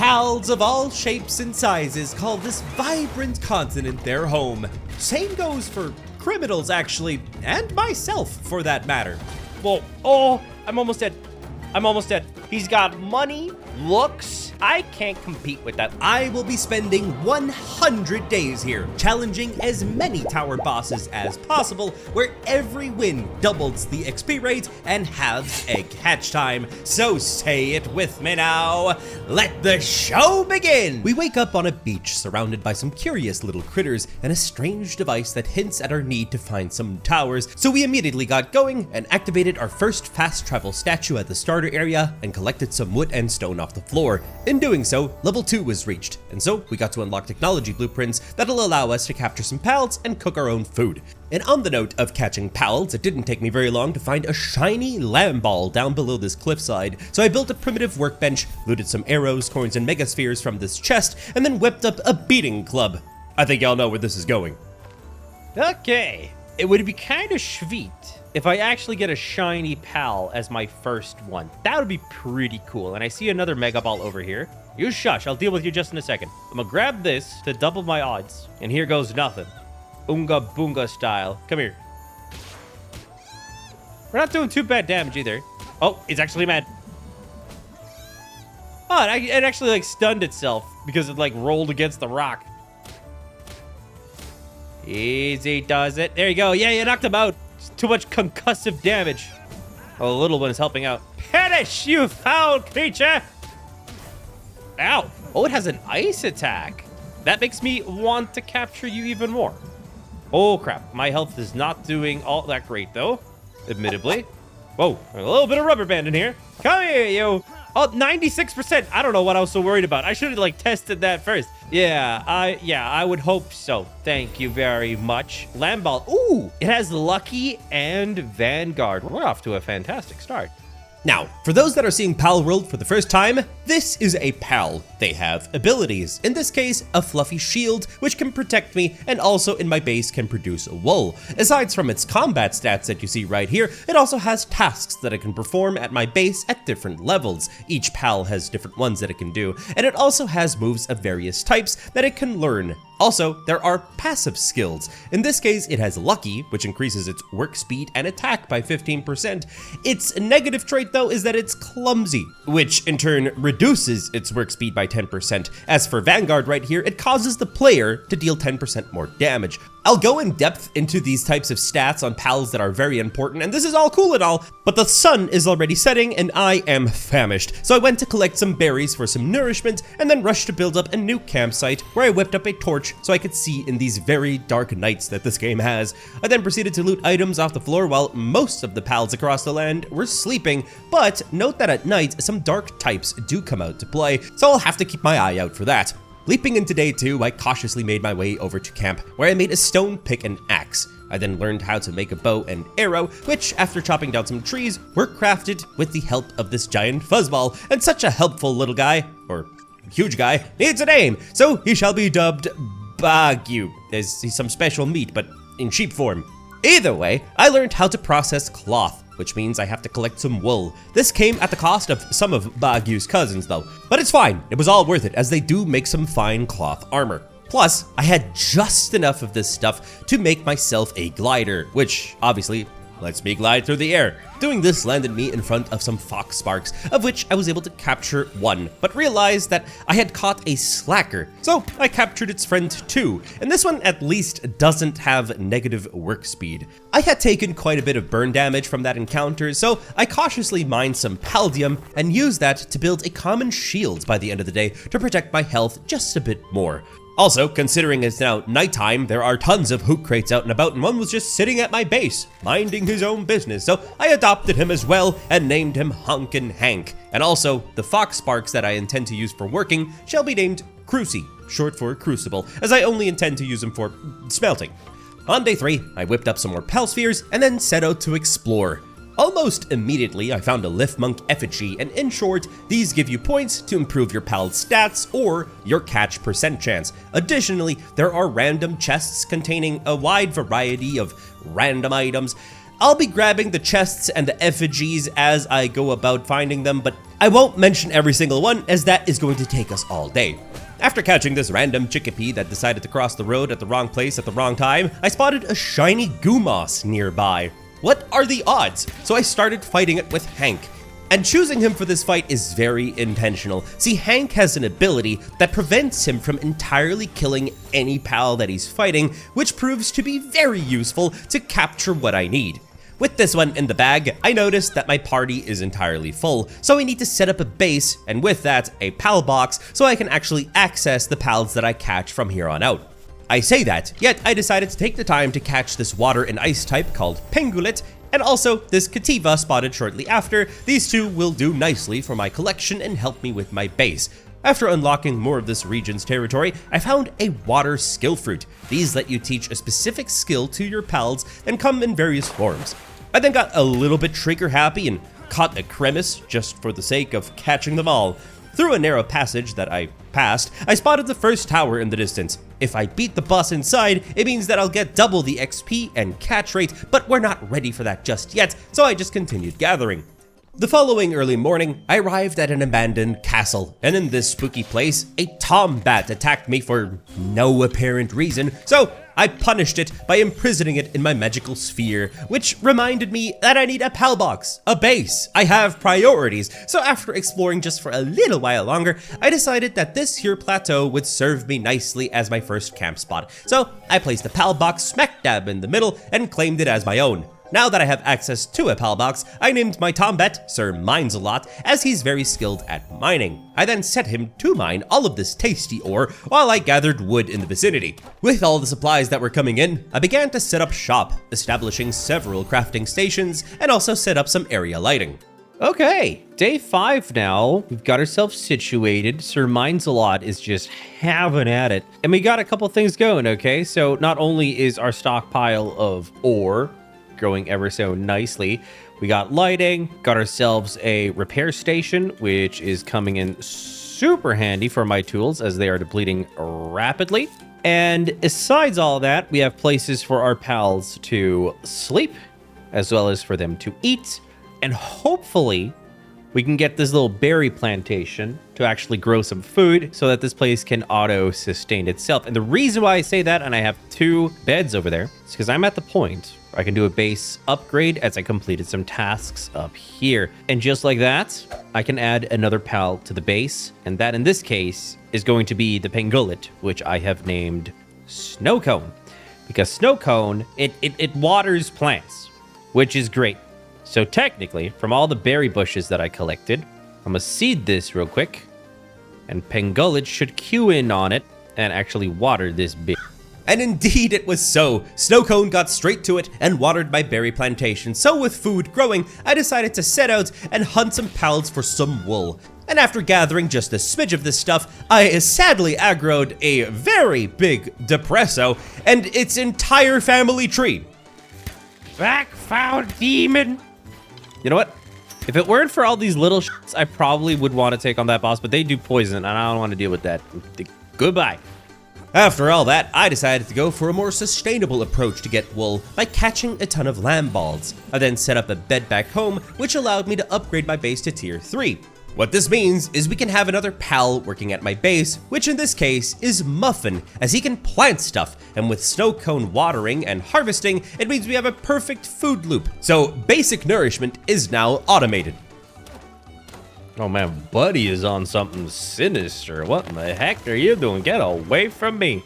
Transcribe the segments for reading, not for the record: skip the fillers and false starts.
pals of all shapes and sizes call this vibrant continent their home. Same goes for criminals, actually, and myself, for that matter. Whoa, oh, I'm almost dead. I'm almost dead. He's got money, looks. I can't compete with that. I will be spending 100 days here, challenging as many tower bosses as possible, where every win doubles the XP rate and halves egg hatch time. So say it with me now. Let the show begin! We wake up on a beach surrounded by some curious little critters and a strange device that hints at our need to find some towers, so we immediately got going and activated our first fast travel statue at the starter area and collected some wood and stone off the floor. In doing so, level 2 was reached, and so we got to unlock technology blueprints that'll allow us to capture some pals and cook our own food. And on the note of catching pals, it didn't take me very long to find a shiny lamb ball down below this cliffside, so I built a primitive workbench, looted some arrows, coins, and megaspheres from this chest, and then whipped up a beating club. I think y'all know where this is going. Okay, it would be kind of sweet if I actually get a shiny pal as my first one. That would be pretty cool. And I see another mega ball over here. You shush, I'll deal with you just in a second. I'm gonna grab this to double my odds. And here goes nothing. Oonga boonga style. Come here. We're not doing too bad damage either. Oh, it's actually mad. Oh, it actually like stunned itself because it like rolled against the rock. Easy does it. There you go. Yeah, you knocked him out. It's too much concussive damage. Oh, the little one is helping out. Perish, you foul creature! Ow. Oh, it has an ice attack. That makes me want to capture you even more. Oh, crap. My health is not doing all that great, though. Admittedly. Whoa, a little bit of rubber band in here. Come here, you. Oh, 96%. I don't know what I was so worried about. I should have, like, tested that first. Yeah, I would hope so. Thank you very much. Lamball. Ooh, it has Lucky and Vanguard. We're off to a fantastic start. Now, for those that are seeing PALWORLD for the first time, this is a pal. They have abilities. In this case, a fluffy shield, which can protect me, and also in my base can produce wool. Aside from its combat stats that you see right here, it also has tasks that it can perform at my base at different levels. Each pal has different ones that it can do, and it also has moves of various types that it can learn. Also, there are passive skills. In this case, it has Lucky, which increases its work speed and attack by 15%. Its negative trait, though, is that it's clumsy, which in turn reduces its work speed by 10%. As for Vanguard right here, it causes the player to deal 10% more damage. I'll go in depth into these types of stats on pals that are very important, and this is all cool and all, but the sun is already setting and I am famished. So I went to collect some berries for some nourishment and then rushed to build up a new campsite where I whipped up a torch so I could see in these very dark nights that this game has. I then proceeded to loot items off the floor while most of the pals across the land were sleeping, but note that at night some dark types do come out to play, so I'll have to keep my eye out for that. Leaping into day 2, I cautiously made my way over to camp, where I made a stone pick and axe. I then learned how to make a bow and arrow, which, after chopping down some trees, were crafted with the help of this giant fuzzball, and such a helpful little guy, or huge guy, needs a name, so he shall be dubbed Bagyu. He's some special meat, but in sheep form. Either way, I learned how to process cloth, which means I have to collect some wool. This came at the cost of some of Bagyu's cousins though, but it's fine. It was all worth it as they do make some fine cloth armor. Plus, I had just enough of this stuff to make myself a glider, which obviously lets me glide through the air. Doing this landed me in front of some fox sparks, of which I was able to capture one, but realized that I had caught a slacker, so I captured its friend too, and this one at least doesn't have negative work speed. I had taken quite a bit of burn damage from that encounter, so I cautiously mined some paldium and used that to build a common shield by the end of the day to protect my health just a bit more. Also, considering it's now nighttime, there are tons of hoot crates out and about, and one was just sitting at my base, minding his own business, so I adopted him as well and named him Honkin' Hank. And also, the fox sparks that I intend to use for working shall be named Cruci, short for Crucible, as I only intend to use them for smelting. On day 3, I whipped up some more pal spheres and then set out to explore. Almost immediately, I found a Liftmonk effigy, and in short, these give you points to improve your pal's stats or your catch percent chance. Additionally, there are random chests containing a wide variety of random items. I'll be grabbing the chests and the effigies as I go about finding them, but I won't mention every single one as that is going to take us all day. After catching this random chickpea that decided to cross the road at the wrong place at the wrong time, I spotted a shiny goo moss nearby. What are the odds? So I started fighting it with Hank. And choosing him for this fight is very intentional. See, Hank has an ability that prevents him from entirely killing any pal that he's fighting, which proves to be very useful to capture what I need. With this one in the bag, I noticed that my party is entirely full, so I need to set up a base, and with that, a pal box, so I can actually access the pals that I catch from here on out. I say that, yet I decided to take the time to catch this water and ice type called Pengulet, and also this Kativa spotted shortly after. These two will do nicely for my collection and help me with my base. After unlocking more of this region's territory, I found a water skill fruit. These let you teach a specific skill to your pals and come in various forms. I then got a little bit trigger happy and caught a cremis just for the sake of catching them all. Through a narrow passage that I passed, I spotted the first tower in the distance. If I beat the boss inside, it means that I'll get double the XP and catch rate, but we're not ready for that just yet, so I just continued gathering. The following early morning, I arrived at an abandoned castle, and in this spooky place, a tombat attacked me for no apparent reason, so I punished it by imprisoning it in my magical sphere, which reminded me that I need a pal box, a base. I have priorities, so after exploring just for a little while longer, I decided that this here plateau would serve me nicely as my first camp spot. So I placed a pal box smack dab in the middle and claimed it as my own. Now that I have access to a pal box, I named my Tombat Sir Mines-a-Lot, as he's very skilled at mining. I then set him to mine all of this tasty ore while I gathered wood in the vicinity. With all the supplies that were coming in, I began to set up shop, establishing several crafting stations and also set up some area lighting. Okay, day 5 now. We've got ourselves situated. Sir Mines-a-Lot is just having at it. And we got a couple things going, okay? So not only is our stockpile of ore growing ever so nicely, we got lighting, got ourselves a repair station, which is coming in super handy for my tools as they are depleting rapidly. And besides all that, we have places for our pals to sleep, as well as for them to eat. And hopefully we can get this little berry plantation to actually grow some food so that this place can auto-sustain itself. And the reason why I say that, and I have 2 beds over there, is because I'm at the point where I can do a base upgrade as I completed some tasks up here. And just like that, I can add another pal to the base. And that in this case is going to be the Pengulet, which I have named Snowcone. Because Snowcone, it waters plants, which is great. So technically, from all the berry bushes that I collected, I'm gonna seed this real quick, and Pengulet should queue in on it and actually water this bit. And indeed it was so. Snowcone got straight to it and watered my berry plantation, so with food growing, I decided to set out and hunt some pals for some wool. And after gathering just a smidge of this stuff, I sadly aggroed a very big Depresso and its entire family tree. Back foul demon! You know what? If it weren't for all these little shits, I probably would want to take on that boss, but they do poison, and I don't want to deal with that. Goodbye. After all that, I decided to go for a more sustainable approach to get wool by catching a ton of lamb balls. I then set up a bed back home, which allowed me to upgrade my base to tier 3. What this means is we can have another pal working at my base, which in this case is Muffin, as he can plant stuff, and with Snowcone watering and harvesting, it means we have a perfect food loop. So basic nourishment is now automated. Oh man, Buddy is on something sinister. What in the heck are you doing? Get away from me.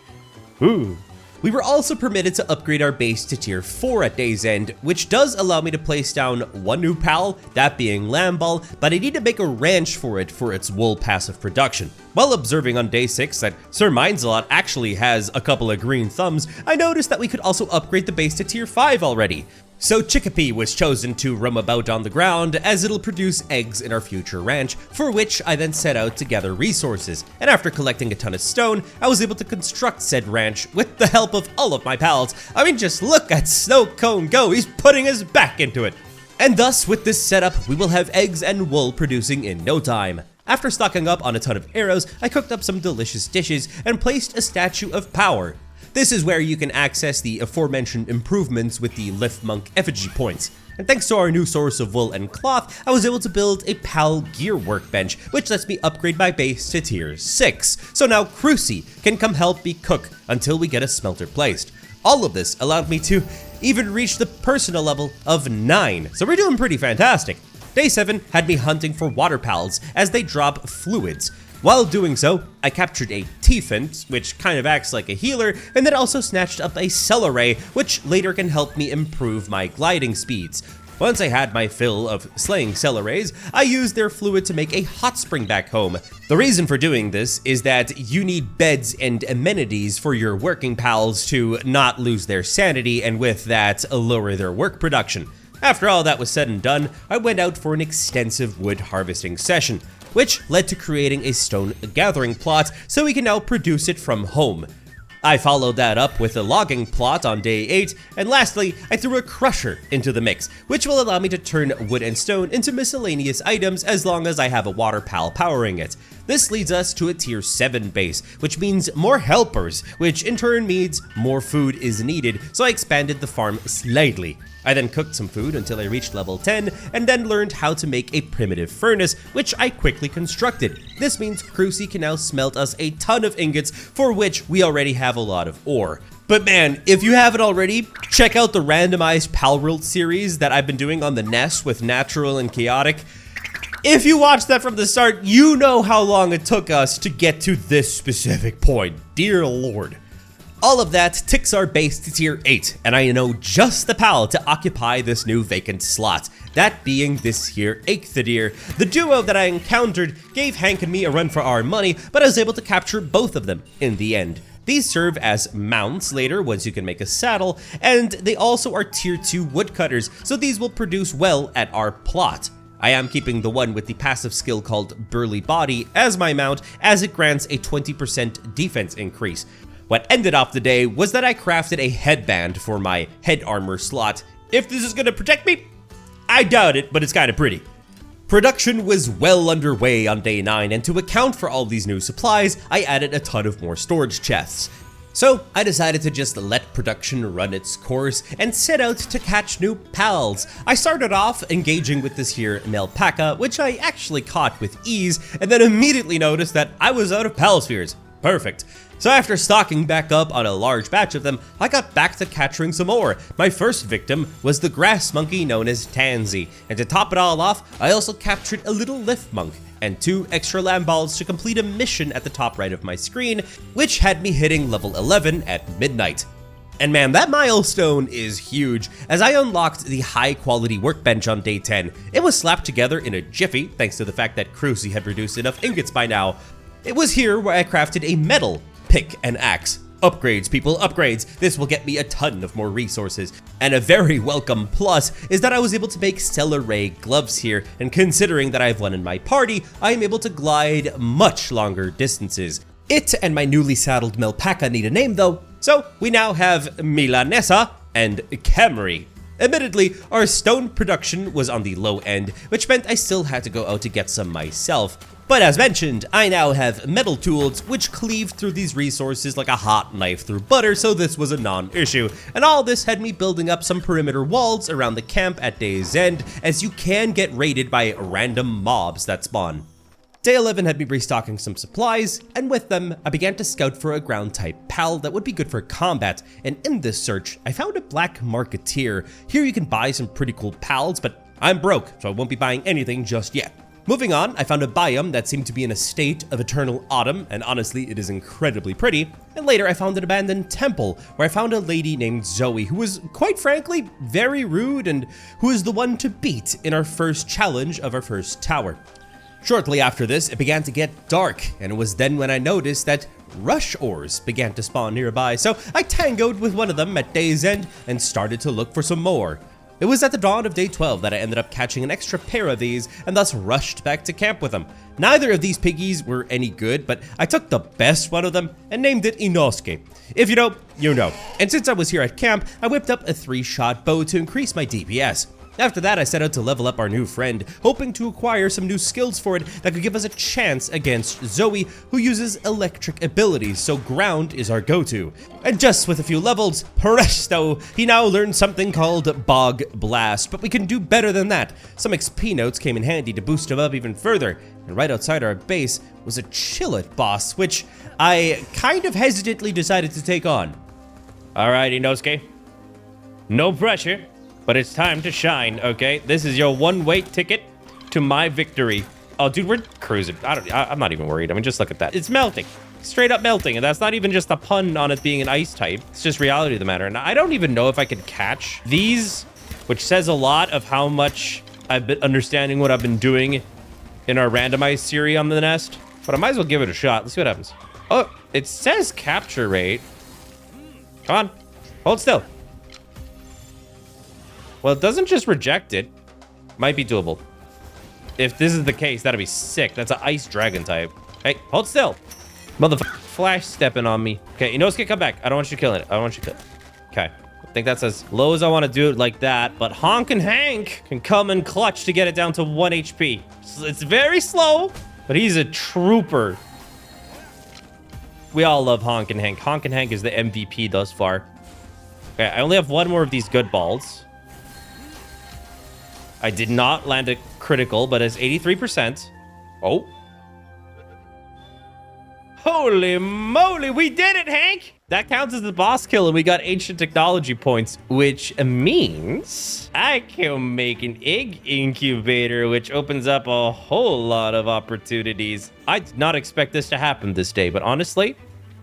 Ooh. We were also permitted to upgrade our base to tier 4 at day's end, which does allow me to place down 1 new pal, that being Lamball, but I need to make a ranch for it for its wool passive production. While observing on day 6 that Sir Mines-a-Lot actually has a couple of green thumbs, I noticed that we could also upgrade the base to tier 5 already. So Chickpea was chosen to roam about on the ground as it'll produce eggs in our future ranch, for which I then set out to gather resources. And after collecting a ton of stone, I was able to construct said ranch with the help of all of my pals. I mean, just look at Snowcone go, he's putting his back into it. And thus, with this setup, we will have eggs and wool producing in no time. After stocking up on a ton of arrows, I cooked up some delicious dishes and placed a statue of power. This is where you can access the aforementioned improvements with the Lift Monk effigy points. And thanks to our new source of wool and cloth, I was able to build a PAL gear workbench, which lets me upgrade my base to tier 6. So now Crucy can come help me cook until we get a smelter placed. All of this allowed me to even reach the personal level of 9, so we're doing pretty fantastic. Day 7 had me hunting for water pals as they drop fluids. While doing so, I captured a T-Fint, which kind of acts like a healer, and then also snatched up a Celeray, which later can help me improve my gliding speeds. Once I had my fill of slaying Celerays, I used their fluid to make a hot spring back home. The reason for doing this is that you need beds and amenities for your working pals to not lose their sanity and with that lower their work production. After all that was said and done, I went out for an extensive wood harvesting session, which led to creating a stone gathering plot so we can now produce it from home. I followed that up with a logging plot on day 8, and lastly, I threw a crusher into the mix, which will allow me to turn wood and stone into miscellaneous items as long as I have a water pal powering it. This leads us to a tier 7 base, which means more helpers, which in turn means more food is needed, so I expanded the farm slightly. I then cooked some food until I reached level 10, and then learned how to make a primitive furnace, which I quickly constructed. This means Crucy can now smelt us a ton of ingots, for which we already have a lot of ore. But man, if you haven't already, check out the randomized PALWORLD series that I've been doing on the NES with Natural and Chaotic. If you watched that from the start, you know how long it took us to get to this specific point. Dear Lord. All of that ticks our base to tier 8, and I know just the pal to occupy this new vacant slot, that being this here Eikthadir. The duo that I encountered gave Hank and me a run for our money, but I was able to capture both of them in the end. These serve as mounts later once you can make a saddle, and they also are tier 2 woodcutters, so these will produce well at our plot. I am keeping the one with the passive skill called Burly Body as my mount, as it grants a 20% defense increase. What ended off the day was that I crafted a headband for my head armor slot. If this is gonna protect me, I doubt it, but it's kinda pretty. Production was well underway on day 9, and to account for all these new supplies, I added a ton of more storage chests. So I decided to just let production run its course and set out to catch new pals. I started off engaging with this here Melpaca, which I actually caught with ease, and then immediately noticed that I was out of pal spheres. Perfect. So after stocking back up on a large batch of them, I got back to capturing some more. My first victim was the grass monkey known as Tansy, and to top it all off, I also captured a little lift monk and 2 extra lamb balls to complete a mission at the top right of my screen, which had me hitting level 11 at midnight. And man, that milestone is huge, as I unlocked the high quality workbench on day 10. It was slapped together in a jiffy, thanks to the fact that Crucy had produced enough ingots by now. It was here where I crafted a metal pick and axe. Upgrades, people, upgrades. This will get me a ton of more resources. And a very welcome plus is that I was able to make Celeray gloves here, and considering that I have one in my party, I am able to glide much longer distances. It and my newly saddled Melpaca need a name though, so we now have Milanesa and Camry. Admittedly, our stone production was on the low end, which meant I still had to go out to get some myself. But as mentioned, I now have metal tools which cleave through these resources like a hot knife through butter, so this was a non-issue. And all this had me building up some perimeter walls around the camp at day's end, as you can get raided by random mobs that spawn. Day 11 had me restocking some supplies, and with them, I began to scout for a ground-type pal that would be good for combat, and in this search, I found a black marketeer. Here you can buy some pretty cool pals, but I'm broke, so I won't be buying anything just yet. Moving on, I found a biome that seemed to be in a state of eternal autumn, and honestly, it is incredibly pretty. And later, I found an abandoned temple, where I found a lady named Zoe, who was, quite frankly, very rude, and who is the one to beat in our first challenge of our first tower. Shortly after this, it began to get dark, and it was then when I noticed that rush ores began to spawn nearby, so I tangoed with one of them at day's end and started to look for some more. It was at the dawn of day 12 that I ended up catching an extra pair of these and thus rushed back to camp with them. Neither of these piggies were any good, but I took the best one of them and named it Inosuke. If you know, you know. And since I was here at camp, I whipped up a 3-shot bow to increase my DPS. After that, I set out to level up our new friend, hoping to acquire some new skills for it that could give us a chance against Zoe, who uses electric abilities, so ground is our go-to. And just with a few levels, presto, he now learned something called Bog Blast, but we can do better than that. Some XP notes came in handy to boost him up even further, and right outside our base was a Chillet boss, which I kind of hesitantly decided to take on. Alright, Inosuke. No pressure. But it's time to shine, okay? This is your one-way ticket to my victory. Oh, dude, we're cruising. I'm not even worried. I mean, just look at that. It's melting. Straight up melting. And that's not even just a pun on it being an ice type. It's just reality of the matter. And I don't even know if I could catch these, which says a lot of how much I've been understanding what I've been doing in our randomized series on the nest. But I might as well give it a shot. Let's see what happens. Oh, it says capture rate. Come on. Hold still. Well, it doesn't just reject it. Might be doable. If this is the case, that'd be sick. That's an ice dragon type. Hey, hold still. Motherfucker, flash stepping on me. Okay, Inosuke, come back. I don't want you killing it. I don't want you killing it. Okay. I think that's as low as I want to do it like that. But Honk and Hank can come and clutch to get it down to 1 HP. It's very slow, but he's a trooper. We all love Honk and Hank. Honk and Hank is the MVP thus far. Okay, I only have one more of these good balls. I did not land a critical, but it's 83%. Oh. Holy moly, we did it, Hank! That counts as the boss kill, and we got ancient technology points, which means I can make an egg incubator, which opens up a whole lot of opportunities. I did not expect this to happen this day, but honestly,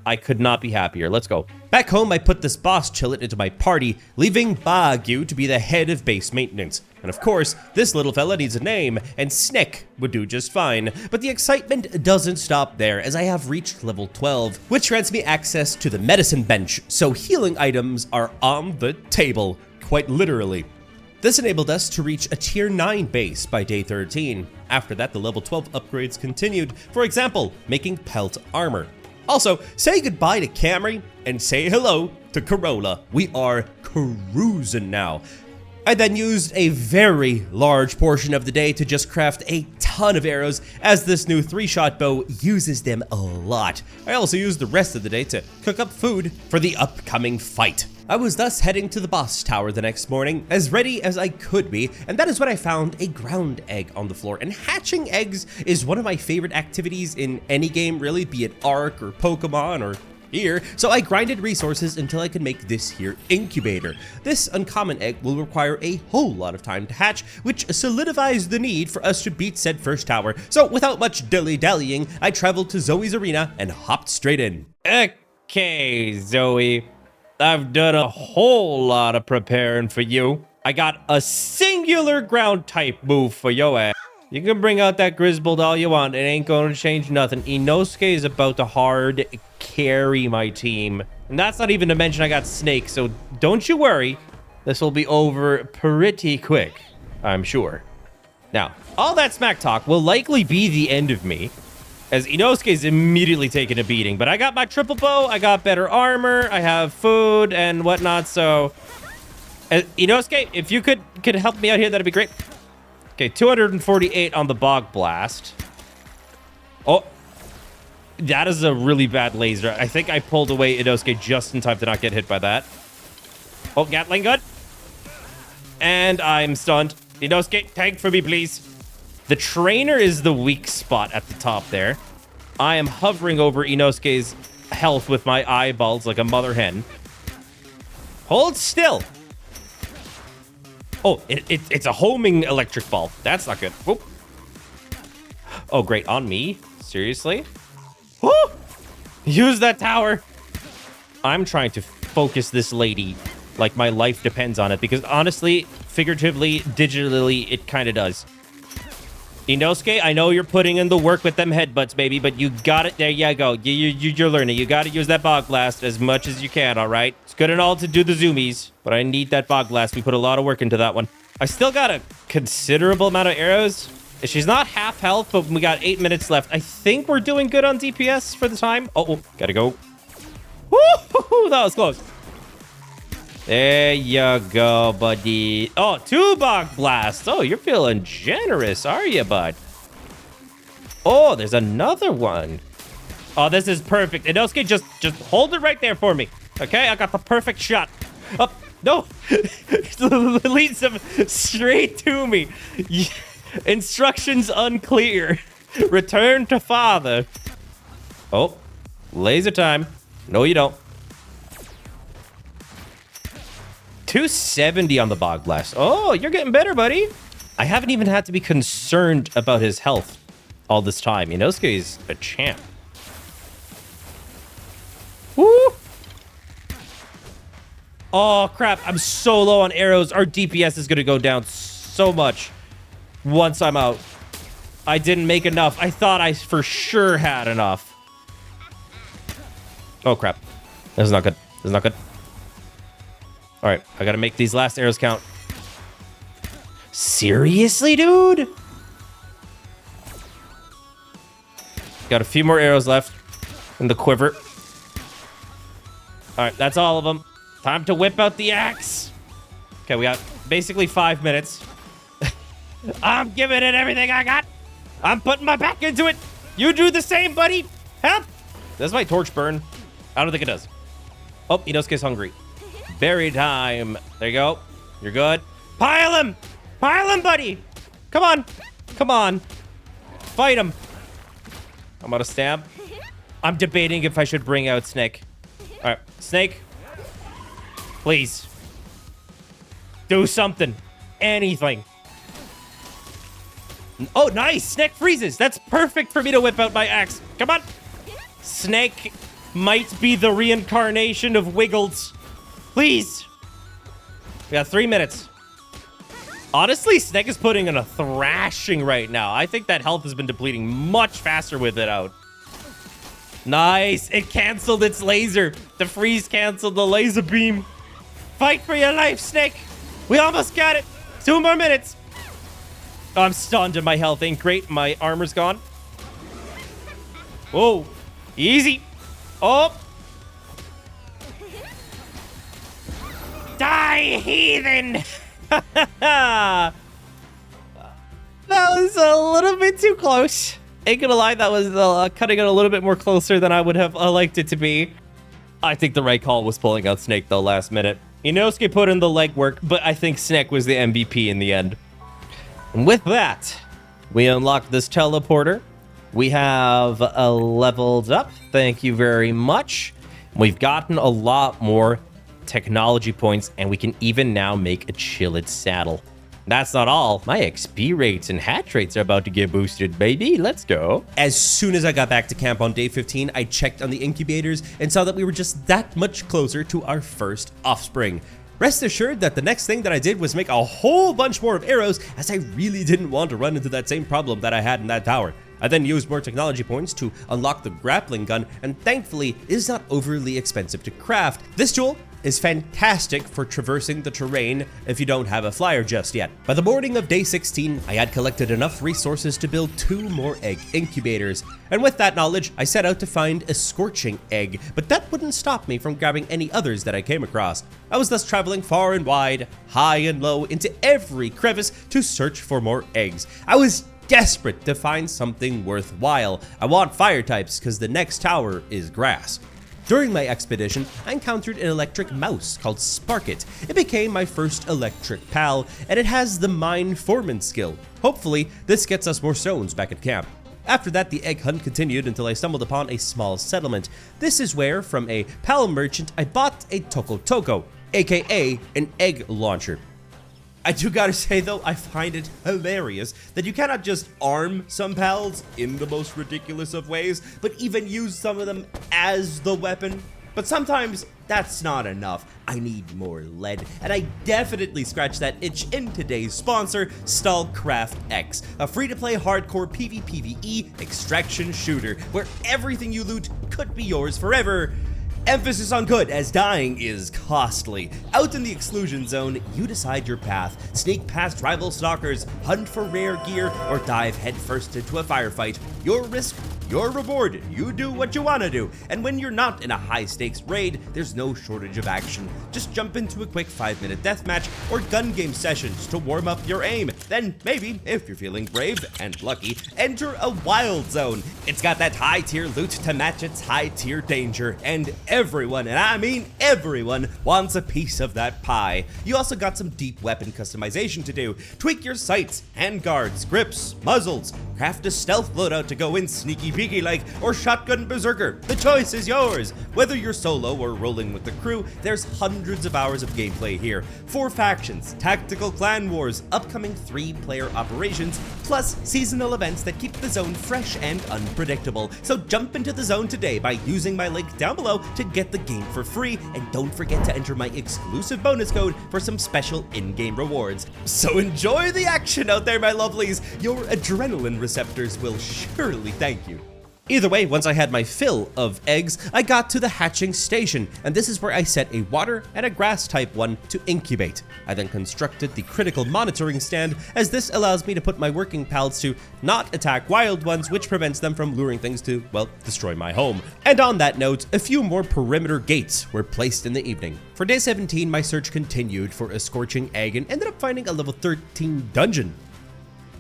I could not be happier. Let's go. Back home, I put this boss Chillet into my party, leaving Bagyu to be the head of base maintenance. And of course, this little fella needs a name, and Snick would do just fine. But the excitement doesn't stop there, as I have reached level 12, which grants me access to the medicine bench, so healing items are on the table, quite literally. This enabled us to reach a tier 9 base by day 13. After that, the level 12 upgrades continued, for example, making pelt armor. Also, say goodbye to Camry and say hello to Corolla. We are cruising now. I then used a very large portion of the day to just craft a ton of arrows, as this new 3-shot bow uses them a lot. I also used the rest of the day to cook up food for the upcoming fight. I was thus heading to the boss tower the next morning, as ready as I could be, and that is when I found a ground egg on the floor. And hatching eggs is one of my favorite activities in any game, really, be it Ark or Pokemon or here, so I grinded resources until I could make this here incubator. This uncommon egg will require a whole lot of time to hatch, which solidifies the need for us to beat said first tower. So without much dilly-dallying, I traveled to Zoe's arena and hopped straight in. Okay, Zoe. I've done a whole lot of preparing for you. I got a singular ground type move for your ass. You can bring out that Grisbold all you want. It ain't gonna change nothing. Inosuke is about to hard carry my team. And that's not even to mention I got Snake, so don't you worry. This will be over pretty quick, I'm sure. Now, all that smack talk will likely be the end of me, as Inosuke's immediately taking a beating. But I got my triple bow, I got better armor, I have food and whatnot, so... Inosuke, if you could help me out here, that'd be great. Okay, 248 on the Bog Blast. Oh, that is a really bad laser. I think I pulled away Inosuke just in time to not get hit by that. Oh, Gatling gun. And I'm stunned. Inosuke, tank for me, please. The trainer is the weak spot at the top there. I am hovering over Inosuke's health with my eyeballs like a mother hen. Hold still. Oh, it's a homing electric ball. That's not good. Whoop. Oh, great. On me? Seriously? Woo! Use that tower. I'm trying to focus this lady like my life depends on it, because honestly, figuratively, digitally, it kind of does. Inosuke, I know you're putting in the work with them headbutts, baby, but you got it. There you go. You're learning. You got to use that Bog Blast as much as you can, all right? It's good and all to do the zoomies, but I need that Bog Blast. We put a lot of work into that one. I still got a considerable amount of arrows. She's not half health, but we got 8 minutes left. I think we're doing good on DPS for the time. Oh, gotta go. Woo! That was close. There you go, buddy. Oh, 2 Bog Blasts. Oh, you're feeling generous, are you, bud? Oh, there's another one. Oh, this is perfect. Inosuke, just hold it right there for me. Okay, I got the perfect shot. Oh, no. Leads him straight to me. Instructions unclear. Return to father. Oh, laser time. No, you don't. 270 on the Bog Blast. Oh, you're getting better, buddy. I haven't even had to be concerned about his health all this time. Inosuke is a champ. Woo! Oh, crap. I'm so low on arrows. Our DPS is going to go down so much once I'm out. I didn't make enough. I thought I for sure had enough. Oh, crap. This is not good. This is not good. All right, I got to make these last arrows count. Seriously, dude? Got a few more arrows left in the quiver. All right, that's all of them. Time to whip out the axe. Okay, we got basically 5 minutes. I'm giving it everything I got. I'm putting my back into it. You do the same, buddy. Help. Does my torch burn? I don't think it does. Oh, Inosuke's hungry. Berry time. There you go. You're good. Pile him. Pile him, buddy. Come on. Come on. Fight him. I'm out of stab. I'm debating if I should bring out Snake. All right, Snake. Please. Do something. Anything. Oh, nice. Snake freezes. That's perfect for me to whip out my axe. Come on. Snake might be the reincarnation of Wiggles. Please. We got 3 minutes. Honestly, Snake is putting in a thrashing right now. I think that health has been depleting much faster with it out. Nice. It canceled its laser. The freeze canceled the laser beam. Fight for your life, Snake. We almost got it. 2 more minutes. Oh, I'm stunned and my health ain't great. My armor's gone. Whoa. Easy. Oh. Die, heathen. That was a little bit too close. Ain't gonna lie, that was cutting it a little bit more closer than I would have liked it to be. I think the right call was pulling out Snake though last minute. Inosuke put in the legwork, but I think Snake was the MVP in the end. And with that, we unlocked this teleporter. We have leveled up. Thank you very much. We've gotten a lot more technology points, and we can even now make a chilled saddle. That's not all. My XP rates and hatch rates are about to get boosted, baby. Let's go. As soon as I got back to camp on day 15, I checked on the incubators and saw that we were just that much closer to our first offspring. Rest assured that the next thing that I did was make a whole bunch more of arrows, as I really didn't want to run into that same problem that I had in that tower. I then used more technology points to unlock the grappling gun, and thankfully it is not overly expensive to craft. This tool is fantastic for traversing the terrain if you don't have a flyer just yet. By the morning of day 16, I had collected enough resources to build 2 more egg incubators. And with that knowledge, I set out to find a scorching egg, but that wouldn't stop me from grabbing any others that I came across. I was thus traveling far and wide, high and low, into every crevice to search for more eggs. I was desperate to find something worthwhile. I want fire types because the next tower is grass. During my expedition, I encountered an electric mouse called Sparkit. It became my first electric pal, and it has the mine foreman skill. Hopefully, this gets us more stones back at camp. After that, the egg hunt continued until I stumbled upon a small settlement. This is where, from a pal merchant, I bought a Toko Toko, aka an egg launcher. I do gotta say though, I find it hilarious that you cannot just arm some pals in the most ridiculous of ways, but even use some of them as the weapon. But sometimes that's not enough. I need more lead, and I definitely scratched that itch in today's sponsor, Stallcraft X, a free-to-play hardcore PvPvE extraction shooter where everything you loot could be yours forever. Emphasis on good, as dying is costly. Out in the exclusion zone, you decide your path. Sneak past rival stalkers, hunt for rare gear, or dive headfirst into a firefight. Your risk, you're rewarded, you do what you want to do, and when you're not in a high-stakes raid, there's no shortage of action. Just jump into a quick 5-minute deathmatch or gun game sessions to warm up your aim. Then maybe, if you're feeling brave and lucky, enter a wild zone. It's got that high-tier loot to match its high-tier danger, and everyone, and I mean everyone, wants a piece of that pie. You also got some deep weapon customization to do. Tweak your sights, handguards, grips, muzzles, craft a stealth loadout to go in sneaky peeky like, or shotgun berserker. The choice is yours. Whether you're solo or rolling with the crew, there's hundreds of hours of gameplay here. 4 factions, tactical clan wars, upcoming 3-player operations, plus seasonal events that keep the zone fresh and unpredictable. So jump into the zone today by using my link down below to get the game for free, and don't forget to enter my exclusive bonus code for some special in-game rewards. So enjoy the action out there, my lovelies. Your adrenaline receptors will surely thank you. Either way, once I had my fill of eggs, I got to the hatching station, and this is where I set a water and a grass type one to incubate. I then constructed the critical monitoring stand, as this allows me to put my working pals to not attack wild ones, which prevents them from luring things to, well, destroy my home. And on that note, a few more perimeter gates were placed in the evening. For day 17, my search continued for a scorching egg and ended up finding a level 13 dungeon.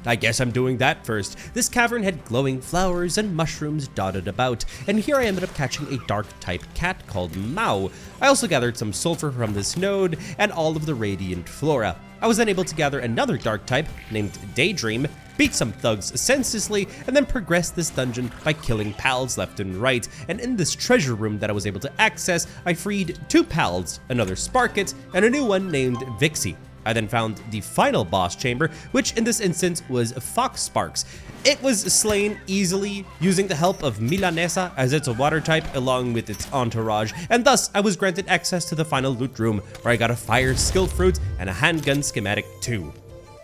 I guess I'm doing that first. This cavern had glowing flowers and mushrooms dotted about, and here I ended up catching a dark type cat called Mao. I also gathered some sulfur from this node and all of the radiant flora. I was then able to gather another dark type named Daydream, beat some thugs senselessly, and then progress this dungeon by killing pals left and right. And in this treasure room that I was able to access, I freed 2 pals, another Sparkit, and a new one named Vixie. I then found the final boss chamber, which in this instance was Fox Sparks. It was slain easily using the help of Milanesa, as it's a water type, along with its entourage, and thus I was granted access to the final loot room, where I got a fire skill fruit and a handgun schematic too.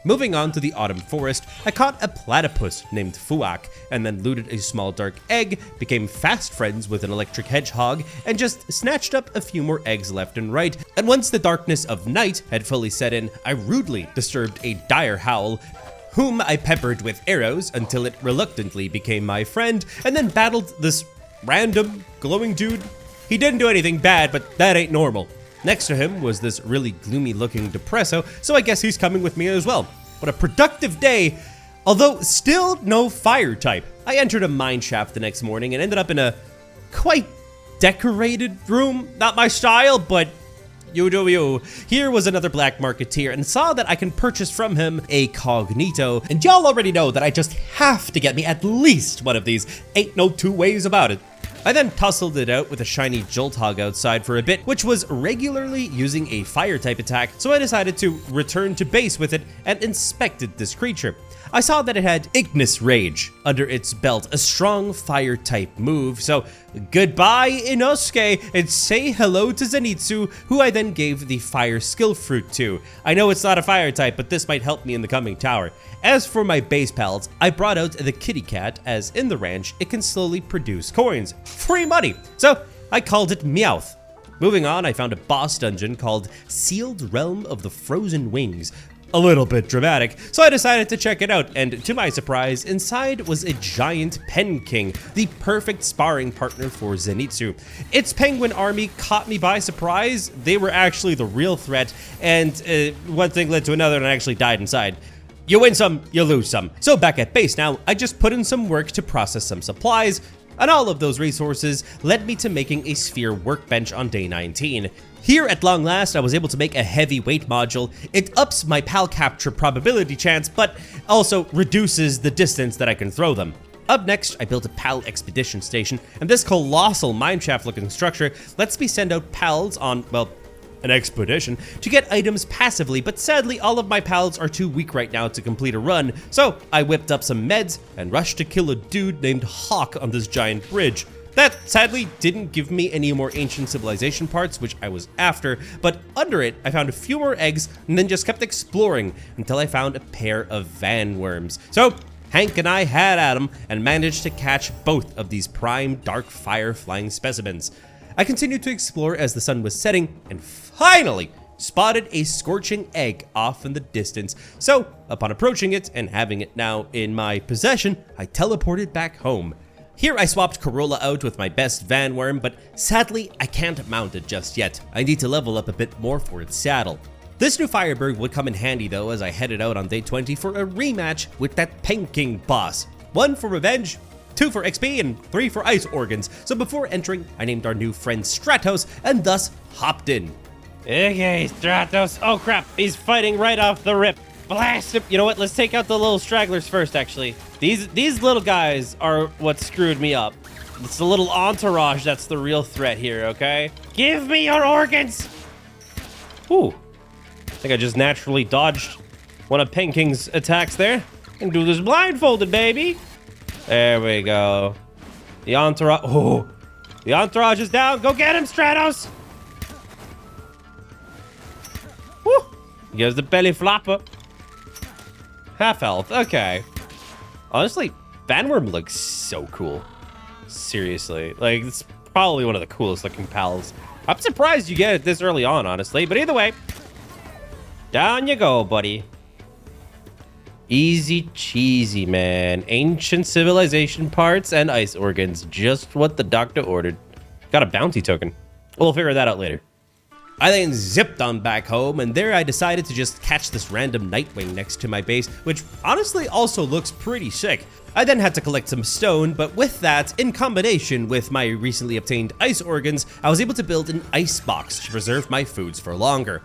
Moving on to the autumn forest, I caught a platypus named Fuak, and then looted a small dark egg, became fast friends with an electric hedgehog, and just snatched up a few more eggs left and right. And once the darkness of night had fully set in, I rudely disturbed a dire howl, whom I peppered with arrows until it reluctantly became my friend, and then battled this random glowing dude. He didn't do anything bad, but that ain't normal. Next to him was this really gloomy looking depresso, so I guess he's coming with me as well. What a productive day, although still no fire type. I entered a mine shaft the next morning and ended up in a quite decorated room. Not my style, but you do you. Here was another black marketeer, and saw that I can purchase from him a cognito, and y'all already know that I just have to get me at least one of these. Ain't no 2 ways about it. I then tussled it out with a shiny Jolthog outside for a bit, which was regularly using a fire type attack, so I decided to return to base with it and inspected this creature. I saw that it had Ignis Rage under its belt, a strong fire type move, so goodbye Inosuke and say hello to Zenitsu, who I then gave the fire skill fruit to. I know it's not a fire type, but this might help me in the coming tower. As for my base pals, I brought out the kitty cat, as in the ranch, it can slowly produce coins. Free money! So I called it Meowth. Moving on, I found a boss dungeon called Sealed Realm of the Frozen Wings. A little bit dramatic, so I decided to check it out, and to my surprise, inside was a giant Pen King, the perfect sparring partner for Zenitsu. Its penguin army caught me by surprise. They were actually the real threat, and one thing led to another, and I actually died inside. You win some, you lose some. So back at base now, I just put in some work to process some supplies, and all of those resources led me to making a sphere workbench on day 19. Here at long last, I was able to make a heavy weight module. It ups my pal capture probability chance, but also reduces the distance that I can throw them. Up next, I built a PAL expedition station, and this colossal mineshaft looking structure lets me send out pals on, well, an expedition to get items passively, but sadly all of my pals are too weak right now to complete a run, so I whipped up some meds and rushed to kill a dude named Hawk on this giant bridge. That sadly didn't give me any more ancient civilization parts, which I was after, but under it I found a few more eggs and then just kept exploring until I found a pair of van worms. So Hank and I had at 'em and managed to catch both of these prime dark fire flying specimens. I continued to explore as the sun was setting and finally spotted a scorching egg off in the distance. So upon approaching it and having it now in my possession, I teleported back home. Here I swapped Corolla out with my best Van Worm, but sadly I can't mount it just yet. I need to level up a bit more for its saddle. This new Firebird would come in handy though as I headed out on day 20 for a rematch with that King boss. 1 for revenge, 2 for XP, and 3 for ice organs. So before entering, I named our new friend Stratos and thus hopped in. Okay, Stratos. Oh crap, he's fighting right off the rip. Blast him. You know what? Let's take out the little stragglers first, actually. These little guys are what screwed me up. It's the little entourage that's the real threat here, okay? Give me your organs! Ooh. I think I just naturally dodged one of King's attacks there. Can do this blindfolded, baby. There we go. The entourage. Oh, the entourage is down. Go get him, Stratos. Woo. Here's the belly flopper. Half health. Okay. Honestly, Vanworm looks so cool. Seriously. Like, it's probably one of the coolest looking pals. I'm surprised you get it this early on, honestly. But either way, down you go, buddy. Easy cheesy, man. Ancient civilization parts and ice organs. Just what the doctor ordered. Got a bounty token. We'll figure that out later. I then zipped on back home, and there I decided to just catch this random Nightwing next to my base, which honestly also looks pretty sick. I then had to collect some stone, but with that, in combination with my recently obtained ice organs, I was able to build an ice box to preserve my foods for longer.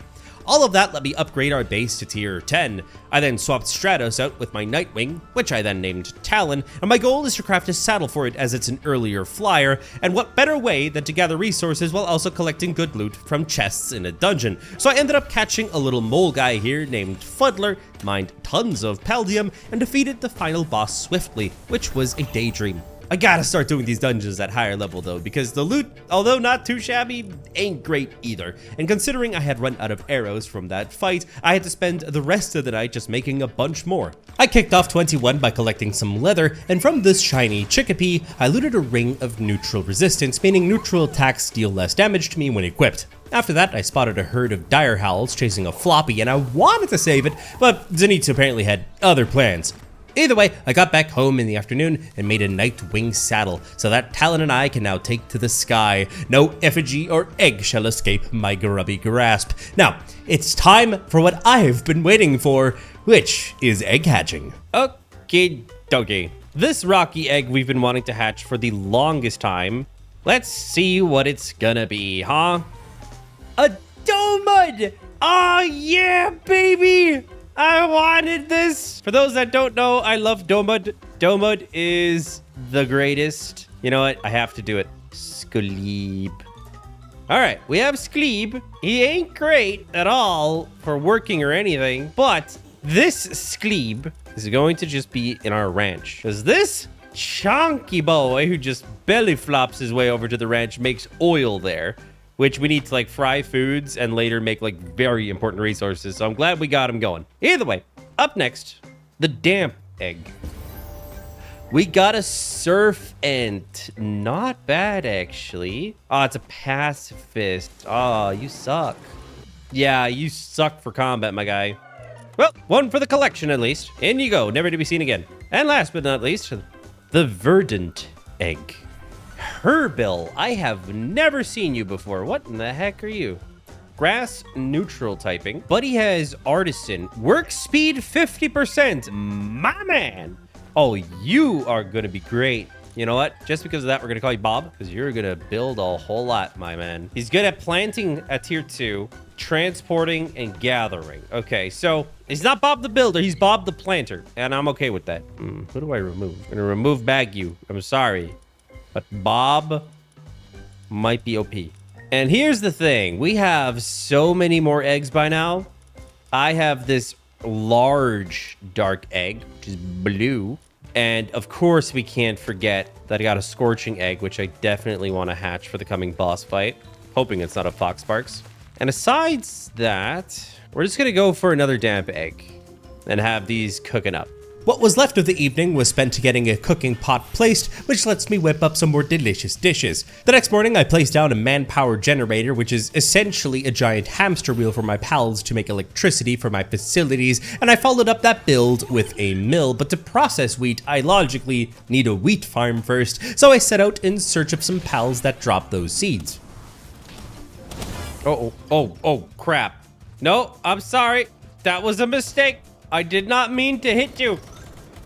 All of that let me upgrade our base to tier 10. I then swapped Stratos out with my Nightwing, which I then named Talon, and my goal is to craft a saddle for it as it's an earlier flyer, and what better way than to gather resources while also collecting good loot from chests in a dungeon. So I ended up catching a little mole guy here named Fuddler, mined tons of Paldium, and defeated the final boss swiftly, which was a daydream. I gotta start doing these dungeons at higher level though, because the loot, although not too shabby, ain't great either. And considering I had run out of arrows from that fight, I had to spend the rest of the night just making a bunch more. I kicked off 21 by collecting some leather, and from this shiny chickpea, I looted a ring of neutral resistance, meaning neutral attacks deal less damage to me when equipped. After that, I spotted a herd of dire howls chasing a floppy, and I wanted to save it, but Zenitsu apparently had other plans. Either way, I got back home in the afternoon and made a Nightwing saddle so that Talon and I can now take to the sky. No effigy or egg shall escape my grubby grasp. Now, it's time for what I've been waiting for, which is egg hatching. Okay, dokie. This rocky egg we've been wanting to hatch for the longest time. Let's see what it's gonna be, huh? A Domud! Oh yeah, baby! I wanted this. For those that don't know, I love Domud. Domud is the greatest. You know what? I have to do it. Skleeb. All right, we have Skleeb. He ain't great at all for working or anything, but this Skleeb is going to just be in our ranch. Because this chunky boy who just belly flops his way over to the ranch makes oil there, which we need to like fry foods and later make like very important resources. So I'm glad we got him going. Either way, up next, the damp egg. We got a surf ant. Not bad, actually. Oh, it's a pacifist. Oh, you suck. Yeah, you suck for combat, my guy. Well, one for the collection, at least. In you go, never to be seen again. And last but not least, the verdant egg. Herbil, I have never seen you before. What in the heck are you? Grass neutral typing, but he has artisan. Work speed 50%. My man. Oh, you are going to be great. You know what? Just because of that, we're going to call you Bob, because you're going to build a whole lot, my man. He's good at planting at tier 2, transporting, and gathering. Okay, so he's not Bob the Builder. He's Bob the Planter, and I'm okay with that. Who do I remove? I'm going to remove Bagu. I'm sorry, but Bob might be OP. And here's the thing. We have so many more eggs by now. I have this large dark egg, which is blue. And of course, we can't forget that I got a scorching egg, which I definitely want to hatch for the coming boss fight. Hoping it's not a Foxparks. And besides that, we're just going to go for another damp egg and have these cooking up. What was left of the evening was spent getting a cooking pot placed, which lets me whip up some more delicious dishes. The next morning, I placed down a manpower generator, which is essentially a giant hamster wheel for my pals to make electricity for my facilities, and I followed up that build with a mill, but to process wheat, I logically need a wheat farm first, so I set out in search of some pals that drop those seeds. Oh, crap. No, I'm sorry. That was a mistake. I did not mean to hit you.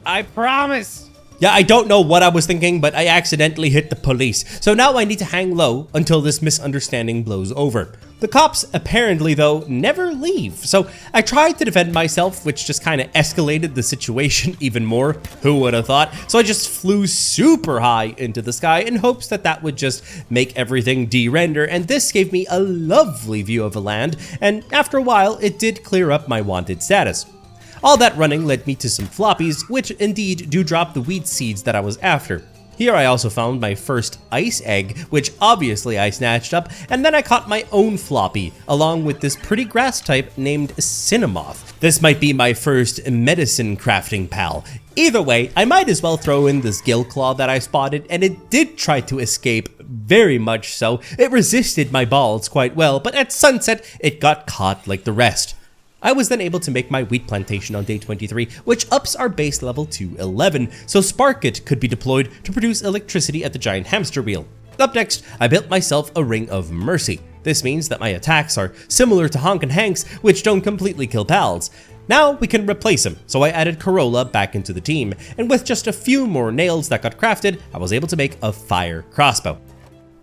I promise. Yeah, I don't know what I was thinking, but I accidentally hit the police. So now I need to hang low until this misunderstanding blows over. The cops apparently, though, never leave. So I tried to defend myself, which just kind of escalated the situation even more. Who would have thought? So I just flew super high into the sky in hopes that that would just make everything de-render. And this gave me a lovely view of the land. And after a while, it did clear up my wanted status. All that running led me to some floppies, which indeed do drop the wheat seeds that I was after. Here I also found my first ice egg, which obviously I snatched up, and then I caught my own floppy, along with this pretty grass type named Cinnamoth. This might be my first medicine crafting pal. Either way, I might as well throw in this gill claw that I spotted, and it did try to escape, very much so. It resisted my balls quite well, but at sunset, it got caught like the rest. I was then able to make my wheat plantation on day 23, which ups our base level to 11, so Sparkit could be deployed to produce electricity at the giant hamster wheel. Up next, I built myself a Ring of Mercy. This means that my attacks are similar to Honk and Hank's, which don't completely kill pals. Now we can replace him, so I added Corolla back into the team, and with just a few more nails that got crafted, I was able to make a fire crossbow.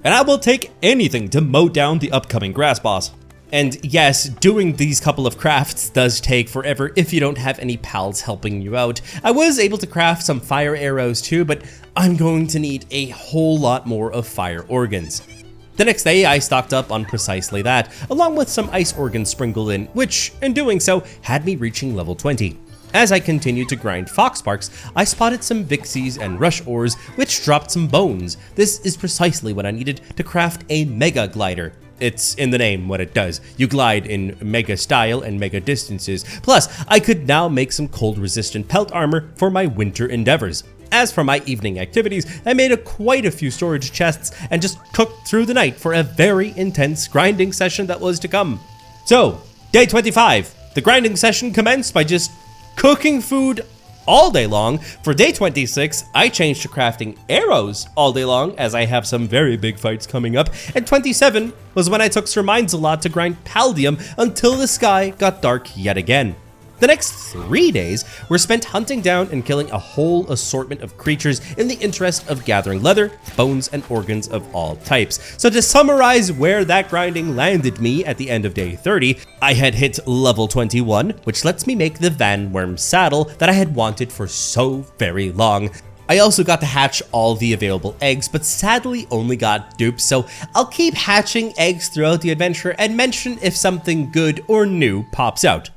And I will take anything to mow down the upcoming grass boss. And yes, doing these couple of crafts does take forever if you don't have any pals helping you out. I was able to craft some fire arrows too, but I'm going to need a whole lot more of fire organs. The next day, I stocked up on precisely that, along with some ice organs sprinkled in, which, in doing so, had me reaching level 20. As I continued to grind Foxsparks, I spotted some Vixies and Rush Ores, which dropped some bones. This is precisely what I needed to craft a Mega Glider. It's in the name what it does. You glide in mega style and mega distances. Plus, I could now make some cold resistant pelt armor for my winter endeavors. As for my evening activities, I made quite a few storage chests and just cooked through the night for a very intense grinding session that was to come. So, day 25. The grinding session commenced by just cooking food all day long. For day 26, I changed to crafting arrows all day long, as I have some very big fights coming up, and 27 was when I took Sir Minds-a-Lot to grind Paldium until the sky got dark yet again. The next 3 days were spent hunting down and killing a whole assortment of creatures in the interest of gathering leather, bones, and organs of all types. So to summarize where that grinding landed me at the end of day 30, I had hit level 21, which lets me make the Van Worm saddle that I had wanted for so very long. I also got to hatch all the available eggs, but sadly only got dupes, so I'll keep hatching eggs throughout the adventure and mention if something good or new pops out.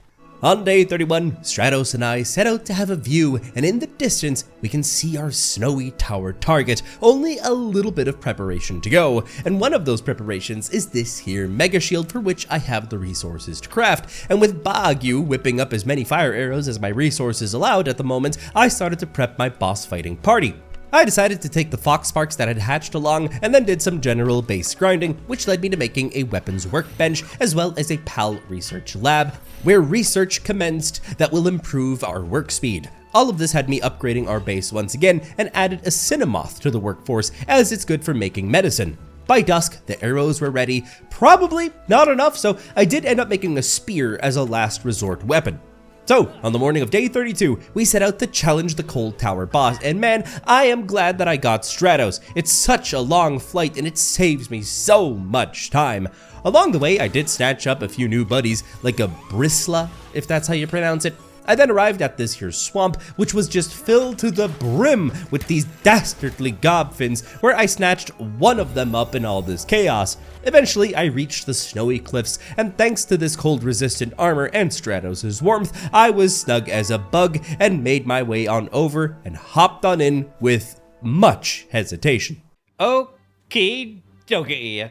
On day 31, Stratos and I set out to have a view, and in the distance, we can see our snowy tower target. Only a little bit of preparation to go, and one of those preparations is this here Mega Shield, for which I have the resources to craft. And with Bagyu whipping up as many fire arrows as my resources allowed at the moment, I started to prep my boss fighting party. I decided to take the Foxsparks that had hatched along and then did some general base grinding, which led me to making a weapons workbench as well as a PAL research lab, where research commenced that will improve our work speed. All of this had me upgrading our base once again and added a Cinnamoth to the workforce, as it's good for making medicine. By dusk, the arrows were ready, probably not enough, so I did end up making a spear as a last resort weapon. So, on the morning of day 32, we set out to challenge the Cold Tower boss, and man, I am glad that I got Stratos. It's such a long flight, and it saves me so much time. Along the way, I did snatch up a few new buddies, like a Bristla, if that's how you pronounce it. I then arrived at this here swamp, which was just filled to the brim with these dastardly gobfins, where I snatched one of them up in all this chaos. Eventually, I reached the snowy cliffs, and thanks to this cold-resistant armor and Stratos' warmth, I was snug as a bug and made my way on over and hopped on in with much hesitation. Okay, dokie.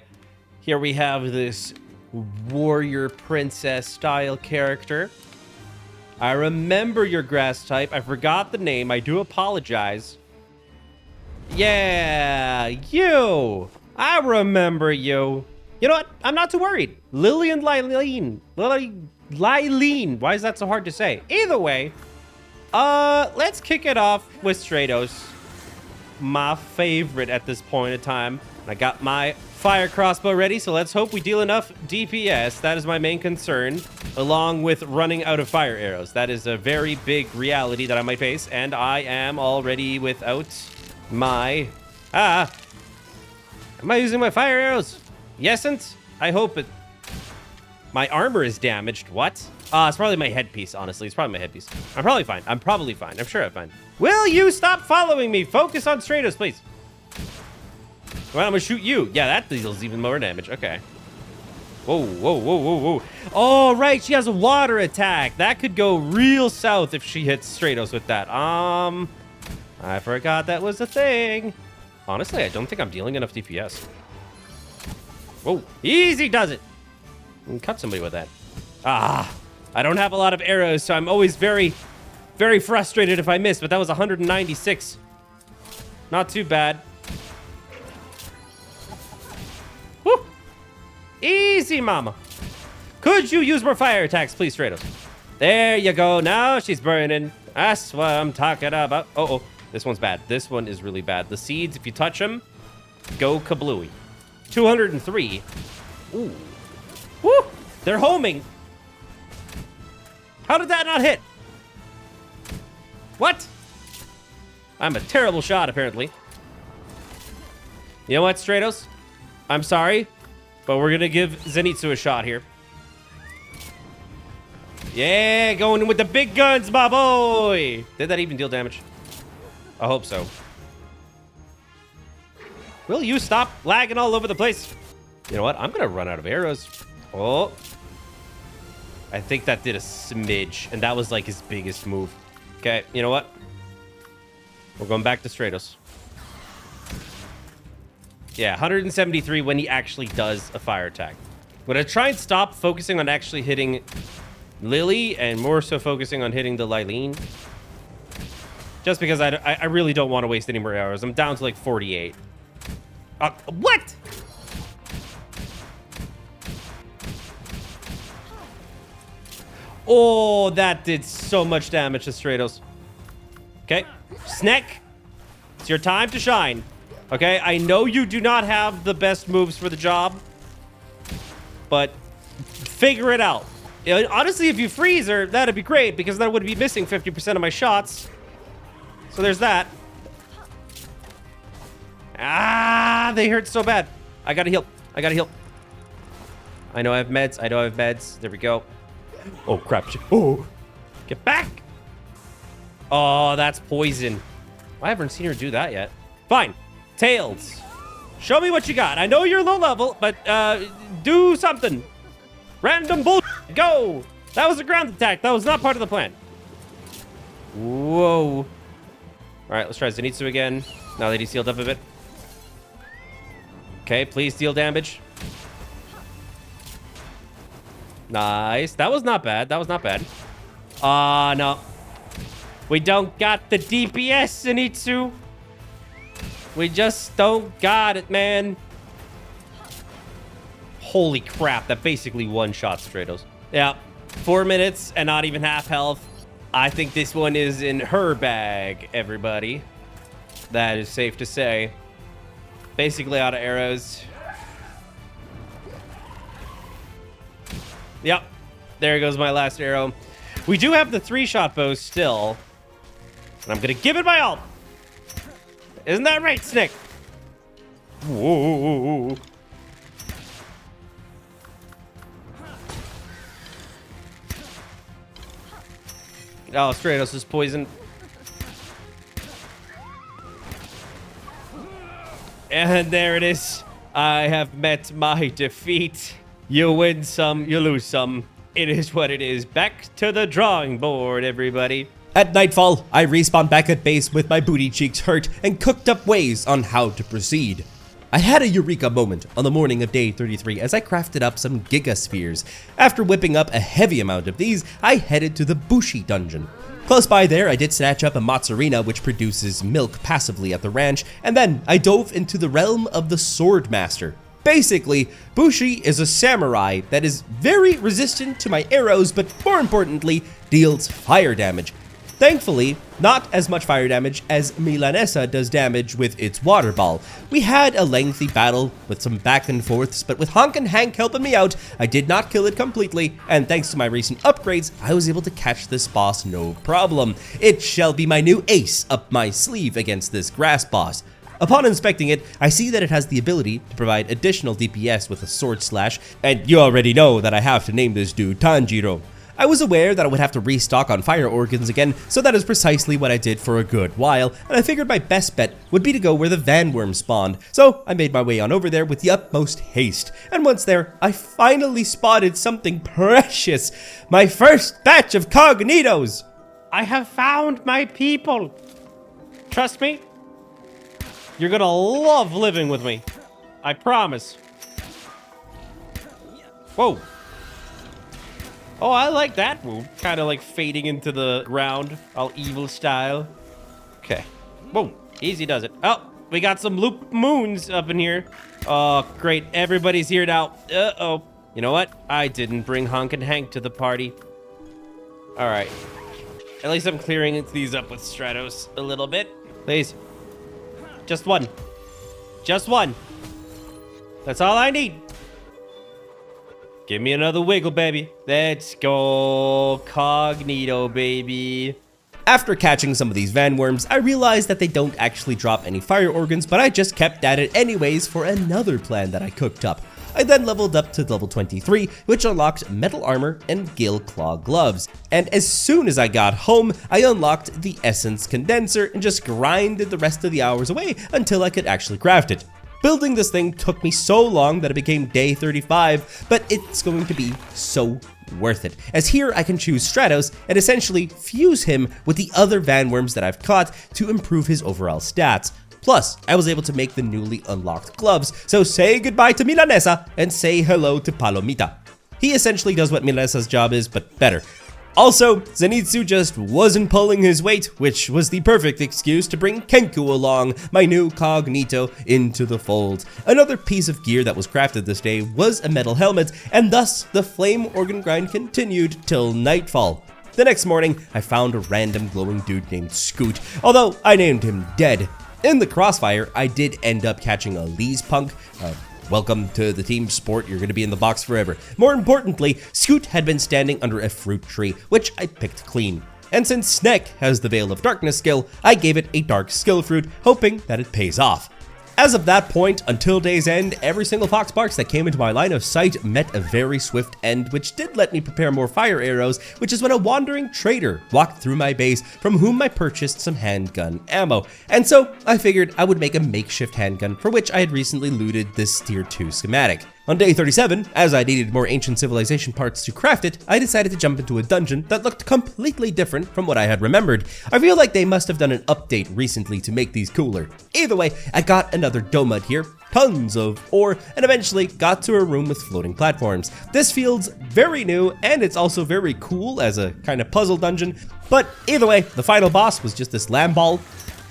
Here we have this warrior princess style character. I remember your grass type. I forgot the name. I do apologize. Yeah, you. I remember you. You know what? I'm not too worried. Lily and Lylene. Lylene. Why is that so hard to say? Either way, let's kick it off with Stratos. My favorite at this point in time. I got my fire crossbow ready, so let's hope we deal enough DPS. That is my main concern, along with running out of fire arrows. That is a very big reality that I might face, and I am already without my... Am I using my fire arrows? Yesn't? I hope it... My armor is damaged. What? It's probably my headpiece, honestly. It's probably my headpiece. I'm probably fine. I'm probably fine. I'm sure I'm fine. Will you stop following me? Focus on Stratos, please. Well, I'm gonna shoot you. Yeah, that deals even more damage. Okay. Whoa, whoa, whoa, whoa, whoa. Oh, right. She has a water attack. That could go real south if she hits Stratos with that. I forgot that was a thing. Honestly, I don't think I'm dealing enough DPS. Whoa, easy does it. You can cut somebody with that. I don't have a lot of arrows, so I'm always very, very frustrated if I miss, but that was 196. Not too bad. Woo! Easy, mama. Could you use more fire attacks, please, Stratos? There you go. Now she's burning. That's what I'm talking about. Oh, this one's bad. This one is really bad. The seeds, if you touch them, go kablooey. 203. Ooh. Woo! They're homing. How did that not hit? What? I'm a terrible shot, apparently. You know what, Stratos? I'm sorry, but we're gonna give Zenitsu a shot here. Yeah, going in with the big guns, my boy. Did that even deal damage? I hope so. Will you stop lagging all over the place? You know what? I'm gonna run out of arrows. Oh. I think that did a smidge, and that was like his biggest move. Okay, you know what? We're going back to Stratos. Yeah, 173 when he actually does a fire attack. I'm gonna try and stop focusing on actually hitting Lily and more so focusing on hitting the Lylene. Just because I really don't want to waste any more arrows. I'm down to like 48. What? Oh, that did so much damage to Stratos. Okay, Sneck, it's your time to shine. Okay, I know you do not have the best moves for the job, but figure it out. Honestly, if you freeze her, that'd be great, because then I would be missing 50% of my shots. So there's that. They hurt so bad. I gotta heal. I gotta heal. I know I have meds. I know I have meds. There we go. Oh, crap. Oh, get back. Oh, that's poison. I haven't seen her do that yet. Fine. Tails. Show me what you got. I know you're low level, but do something. Random bull. Go. That was a ground attack. That was not part of the plan. Whoa. All right, let's try Zenitsu again. Now that he's healed up a bit. Okay, please deal damage. Nice. That was not bad. That was not bad. No. We don't got the DPS, Zenitsu. We just don't got it, man. Holy crap. That basically one-shot Stratos. Yeah. 4 minutes and not even half health. I think this one is in her bag, everybody. That is safe to say. Basically out of arrows. Yep. There goes my last arrow. We do have the 3-shot bow still. And I'm going to give it my all. Isn't that right, Snick? Whoa. Oh, Stratos is poisoned. And there it is. I have met my defeat. You win some, you lose some. It is what it is. Back to the drawing board, everybody. At nightfall, I respawned back at base with my booty cheeks hurt and cooked up ways on how to proceed. I had a eureka moment on the morning of day 33 as I crafted up some gigaspheres. After whipping up a heavy amount of these, I headed to the Bushi dungeon. Close by there, I did snatch up a Mozzarina which produces milk passively at the ranch, and then I dove into the realm of the Sword Master. Basically, Bushi is a samurai that is very resistant to my arrows, but more importantly, deals fire damage. Thankfully, not as much fire damage as Milanesa does damage with its water ball. We had a lengthy battle with some back and forths, but with Honk and Hank helping me out, I did not kill it completely, and thanks to my recent upgrades, I was able to catch this boss no problem. It shall be my new ace up my sleeve against this grass boss. Upon inspecting it, I see that it has the ability to provide additional DPS with a sword slash, and you already know that I have to name this dude Tanjiro. I was aware that I would have to restock on fire organs again, so that is precisely what I did for a good while, and I figured my best bet would be to go where the Vanworm spawned, so I made my way on over there with the utmost haste. And once there, I finally spotted something precious, my first batch of cognitos! I have found my people. Trust me, you're gonna love living with me. I promise. Whoa. Oh, I like that move. Kind of like fading into the ground, all evil style. Okay. Whoa, easy does it. Oh, we got some loop moons up in here. Oh, great. Everybody's here now. Uh-oh. You know what? I didn't bring Honk and Hank to the party. All right. At least I'm clearing these up with Stratos a little bit. Please. Just one. Just one. That's all I need. Give me another wiggle, baby. Let's go. Cognito, baby. After catching some of these Vanworms, I realized that they don't actually drop any fire organs, but I just kept at it anyways for another plan that I cooked up. I then leveled up to level 23, which unlocked metal armor and gill claw gloves. And as soon as I got home, I unlocked the essence condenser and just grinded the rest of the hours away until I could actually craft it. Building this thing took me so long that it became day 35, but it's going to be so worth it, as here I can choose Stratos and essentially fuse him with the other Vanworms that I've caught to improve his overall stats. Plus, I was able to make the newly unlocked gloves, so say goodbye to Milanesa and say hello to Palomita. He essentially does what Milanesa's job is, but better. Also, Zenitsu just wasn't pulling his weight, which was the perfect excuse to bring Kenku along, my new Cognito, into the fold. Another piece of gear that was crafted this day was a metal helmet, and thus the flame organ grind continued till nightfall. The next morning, I found a random glowing dude named Scoot, although I named him Dead. In the crossfire, I did end up catching a Lee's Punk. Welcome to the team sport, you're gonna be in the box forever. More importantly, Scoot had been standing under a fruit tree, which I picked clean. And since Snek has the Veil of Darkness skill, I gave it a dark skill fruit, hoping that it pays off. As of that point, until day's end, every single Foxbarks that came into my line of sight met a very swift end, which did let me prepare more fire arrows, which is when a wandering trader walked through my base, from whom I purchased some handgun ammo. And so, I figured I would make a makeshift handgun, for which I had recently looted this tier 2 schematic. On day 37, as I needed more ancient civilization parts to craft it, I decided to jump into a dungeon that looked completely different from what I had remembered. I feel like they must have done an update recently to make these cooler. Either way, I got another domud here, tons of ore, and eventually got to a room with floating platforms. This feels very new, and it's also very cool as a kind of puzzle dungeon, but either way, the final boss was just this lamb ball.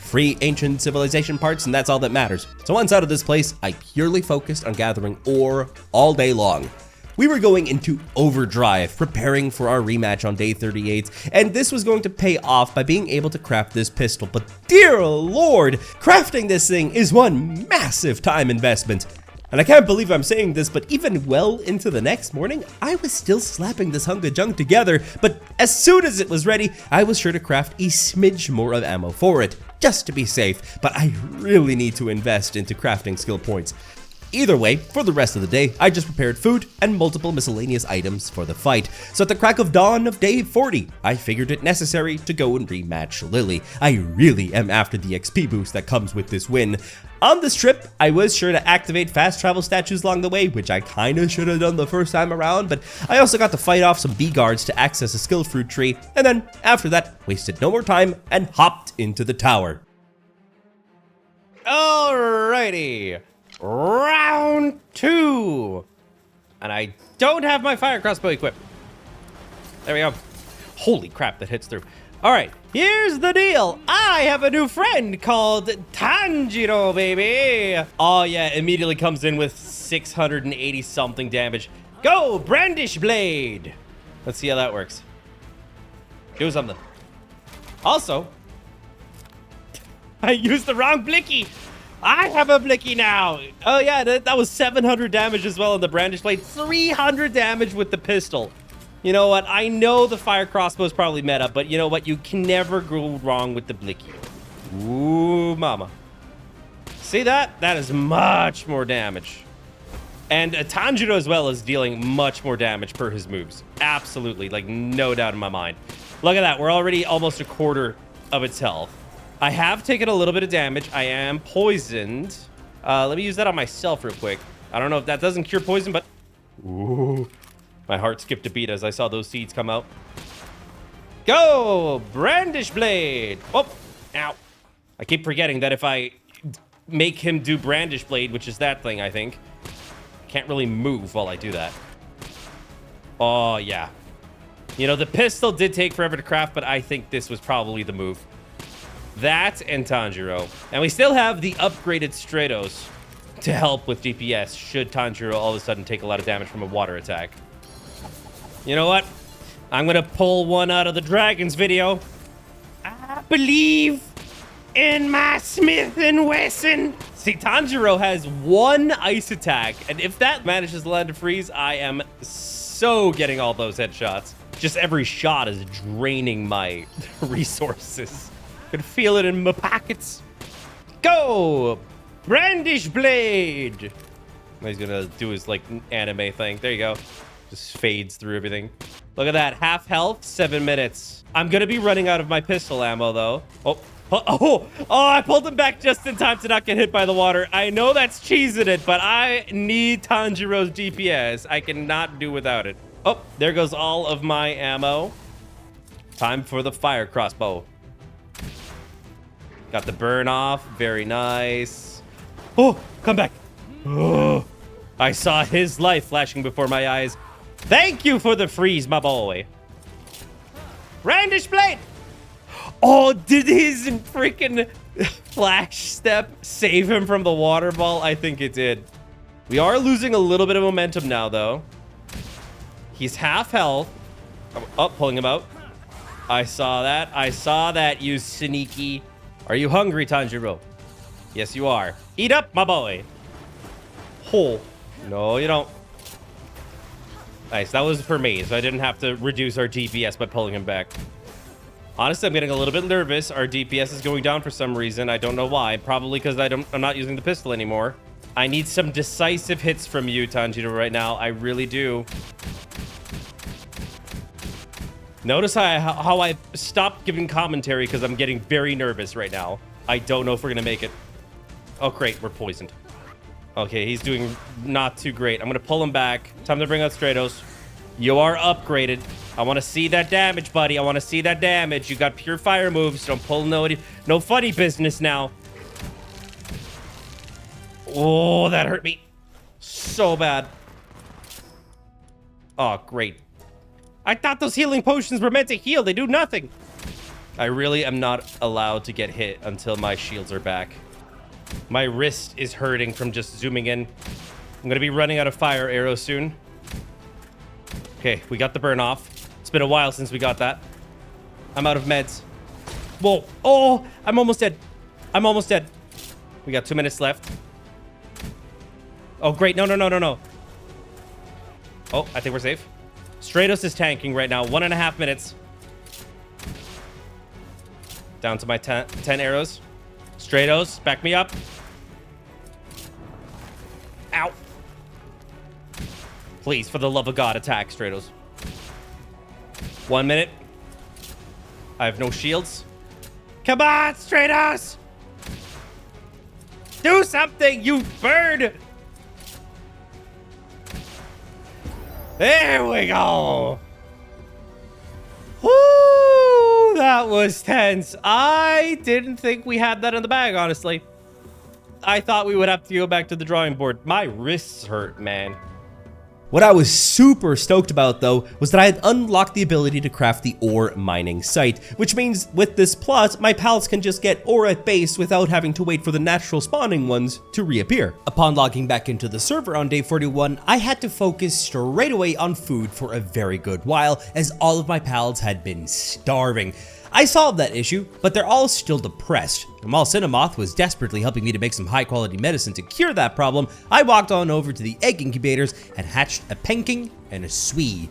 Free ancient civilization parts, and that's all that matters. So once out of this place, I purely focused on gathering ore all day long. We were going into overdrive, preparing for our rematch on day 38, and this was going to pay off by being able to craft this pistol, but dear lord, crafting this thing is one massive time investment. And I can't believe I'm saying this, but even well into the next morning, I was still slapping this hunk of junk together, but as soon as it was ready, I was sure to craft a smidge more of ammo for it, just to be safe, but I really need to invest into crafting skill points. Either way, for the rest of the day, I just prepared food and multiple miscellaneous items for the fight. So at the crack of dawn of day 40, I figured it necessary to go and rematch Lily. I really am after the XP boost that comes with this win. On this trip, I was sure to activate fast travel statues along the way, which I kinda should have done the first time around, but I also got to fight off some B-guards to access a skill fruit tree, and then after that, wasted no more time and hopped into the tower. Alrighty. Round 2. And I don't have my fire crossbow equipped. There we go. Holy crap, that hits through. All right, here's the deal. I have a new friend called Tanjiro, baby. Oh yeah, immediately comes in with 680 something damage. Go, brandish blade. Let's see how that works. Do something. Also, I used the wrong blicky. I have a blicky now. Oh yeah, that was 700 damage as well on the brandish blade. 300 damage with the pistol. You know what? I know the fire crossbow is probably meta, but you know what? You can never go wrong with the blicky. Ooh, mama. See that? That is much more damage. And Tanjiro as well is dealing much more damage per his moves. Absolutely, like no doubt in my mind. Look at that. We're already almost a quarter of its health. I have taken a little bit of damage. I am poisoned. Let me use that on myself real quick. I don't know if that doesn't cure poison, but... Ooh. My heart skipped a beat as I saw those seeds come out. Go! Brandish blade! Oh! Ow. I keep forgetting that if I make him do brandish blade, which is that thing, I think, can't really move while I do that. Oh, yeah. You know, the pistol did take forever to craft, but I think this was probably the move. That and Tanjiro. And we still have the upgraded Stratos to help with DPS should Tanjiro all of a sudden take a lot of damage from a water attack. You know what? I'm gonna pull one out of the Dragons video. I believe in my Smith & Wesson. See, Tanjiro has one ice attack, and if that manages to land a freeze, I am so getting all those headshots. Just every shot is draining my resources. Could feel it in my pockets. Go! Brandish blade! He's gonna do his, like, anime thing. There you go. Just fades through everything. Look at that. Half health, 7 minutes. I'm gonna be running out of my pistol ammo, though. Oh, I pulled him back just in time to not get hit by the water. I know that's cheesing it, but I need Tanjiro's DPS. I cannot do without it. Oh, there goes all of my ammo. Time for the fire crossbow. Got the burn off. Very nice. Oh, come back. Oh, I saw his life flashing before my eyes. Thank you for the freeze, my boy. Brandish blade. Oh, did his freaking flash step save him from the water ball? I think it did. We are losing a little bit of momentum now, though. He's half health. Oh, pulling him out. I saw that. I saw that, you sneaky. Are you hungry, Tanjiro? Yes, you are. Eat up, my boy. Oh, no, you don't. Nice, that was for me, so I didn't have to reduce our DPS by pulling him back. Honestly, I'm getting a little bit nervous. Our DPS is going down for some reason. I don't know why. Probably because I'm not using the pistol anymore. I need some decisive hits from you, Tanjiro, right now. I really do. Notice how I stopped giving commentary because I'm getting very nervous right now. I don't know if we're going to make it. Oh, great. We're poisoned. Okay, he's doing not too great. I'm going to pull him back. Time to bring out Stratos. You are upgraded. I want to see that damage, buddy. I want to see that damage. You got pure fire moves. Don't pull no funny business now. Oh, that hurt me so bad. Oh, great. I thought those healing potions were meant to heal. They do nothing. I really am not allowed to get hit until my shields are back. My wrist is hurting from just zooming in. I'm going to be running out of fire arrows soon. Okay, we got the burn off. It's been a while since we got that. I'm out of meds. Whoa. Oh, I'm almost dead. I'm almost dead. We got 2 minutes left. Oh, great. No. Oh, I think we're safe. Stratos is tanking right now. 1.5 minutes. Down to my 10 arrows. Stratos, back me up. Ow. Please, for the love of God, attack, Stratos. 1 minute. I have no shields. Come on, Stratos! Do something, you bird! There we go! Woo! That was tense. I didn't think we had that in the bag, honestly. I thought we would have to go back to the drawing board. My wrists hurt, man. What I was super stoked about though was that I had unlocked the ability to craft the ore mining site, which means with this plot, my pals can just get ore at base without having to wait for the natural spawning ones to reappear. Upon logging back into the server on day 41, I had to focus straight away on food for a very good while, as all of my pals had been starving. I solved that issue, but they're all still depressed. And while Cinemoth was desperately helping me to make some high quality medicine to cure that problem, I walked on over to the egg incubators and hatched a penking and a swee.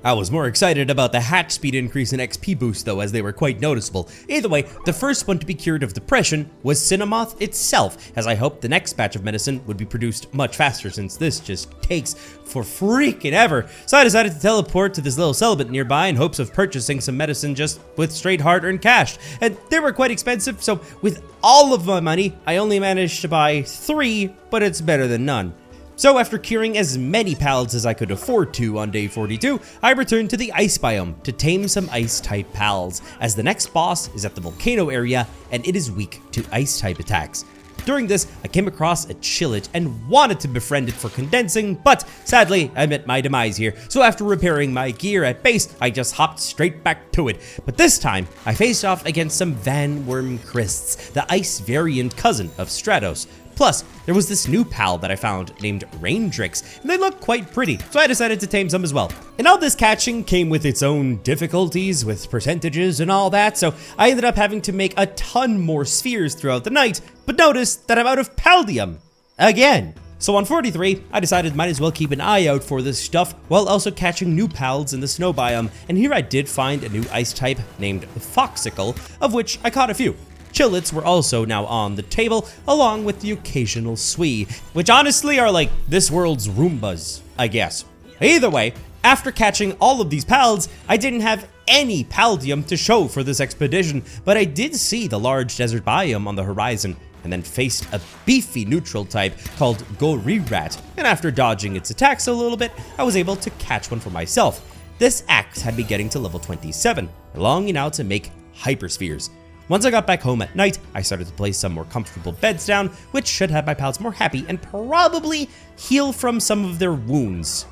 I was more excited about the hatch speed increase and XP boost though, as they were quite noticeable. Either way, the first one to be cured of depression was Cinemoth itself, as I hoped the next batch of medicine would be produced much faster since this just takes for freaking ever. So I decided to teleport to this little settlement nearby in hopes of purchasing some medicine just with straight hard-earned cash. And they were quite expensive, so with all of my money, I only managed to buy 3, but it's better than none. So after curing as many pals as I could afford to on day 42, I returned to the ice biome to tame some ice-type pals, as the next boss is at the volcano area and it is weak to ice-type attacks. During this, I came across a Chillet and wanted to befriend it for condensing, but sadly, I met my demise here, so after repairing my gear at base, I just hopped straight back to it. But this time, I faced off against some Van Worm Christs, the ice variant cousin of Stratos. Plus, there was this new pal that I found named Raindrix, and they look quite pretty, so I decided to tame some as well. And all this catching came with its own difficulties, with percentages and all that, so I ended up having to make a ton more spheres throughout the night, but notice that I'm out of Paldium again. So on 43, I decided might as well keep an eye out for this stuff, while also catching new pals in the snow biome, and here I did find a new ice type named Foxicle, of which I caught a few. Chillets were also now on the table, along with the occasional Swee, which honestly are like this world's Roombas, I guess. Either way, after catching all of these pals, I didn't have any Paldium to show for this expedition, but I did see the large desert biome on the horizon, and then faced a beefy neutral type called Gorirat, and after dodging its attacks a little bit, I was able to catch one for myself. This axe had me getting to level 27, allowing me now to make hyperspheres. Once I got back home at night, I started to place some more comfortable beds down, which should have my pals more happy and probably heal from some of their wounds.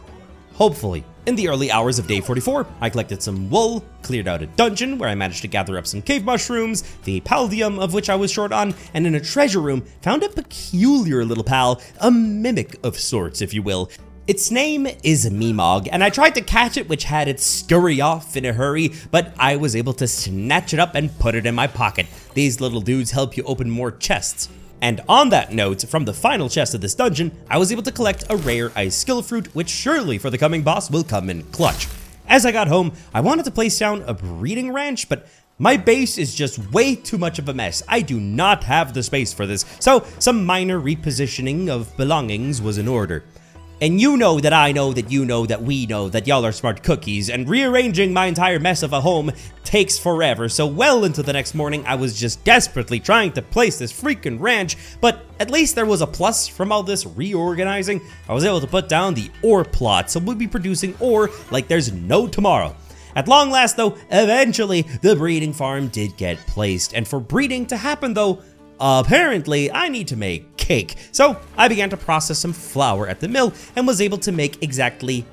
Hopefully. In the early hours of day 44, I collected some wool, cleared out a dungeon where I managed to gather up some cave mushrooms, the Paldium of which I was short on, and in a treasure room, found a peculiar little pal, a mimic of sorts, if you will. Its name is Meemog, and I tried to catch it, which had it scurry off in a hurry, but I was able to snatch it up and put it in my pocket. These little dudes help you open more chests. And on that note, from the final chest of this dungeon, I was able to collect a rare ice skill fruit, which surely for the coming boss will come in clutch. As I got home, I wanted to place down a breeding ranch, but my base is just way too much of a mess. I do not have the space for this, so some minor repositioning of belongings was in order. And you know that I know that you know that we know that y'all are smart cookies, and rearranging my entire mess of a home takes forever, so well into the next morning I was just desperately trying to place this freaking ranch, but at least there was a plus from all this reorganizing. I was able to put down the ore plot, so we'll be producing ore like there's no tomorrow. At long last though, eventually the breeding farm did get placed, and for breeding to happen though, apparently, I need to make cake. So I began to process some flour at the mill and was able to make exactly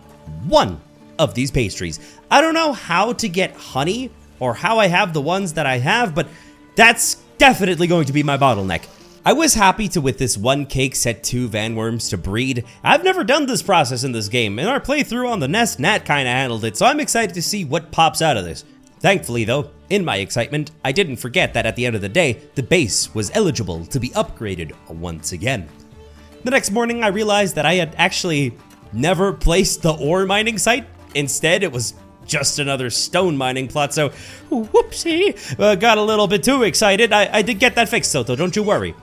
one of these pastries. I don't know how to get honey or how I have the ones that I have, but that's definitely going to be my bottleneck. I was happy to with this one cake set 2 Vanworms to breed. I've never done this process in this game, and our playthrough on the Nest Nat kinda handled it, so I'm excited to see what pops out of this. Thankfully though, in my excitement, I didn't forget that at the end of the day, the base was eligible to be upgraded once again. The next morning, I realized that I had actually never placed the ore mining site. Instead, it was just another stone mining plot, so whoopsie, got a little bit too excited. I did get that fixed, Soto, don't you worry.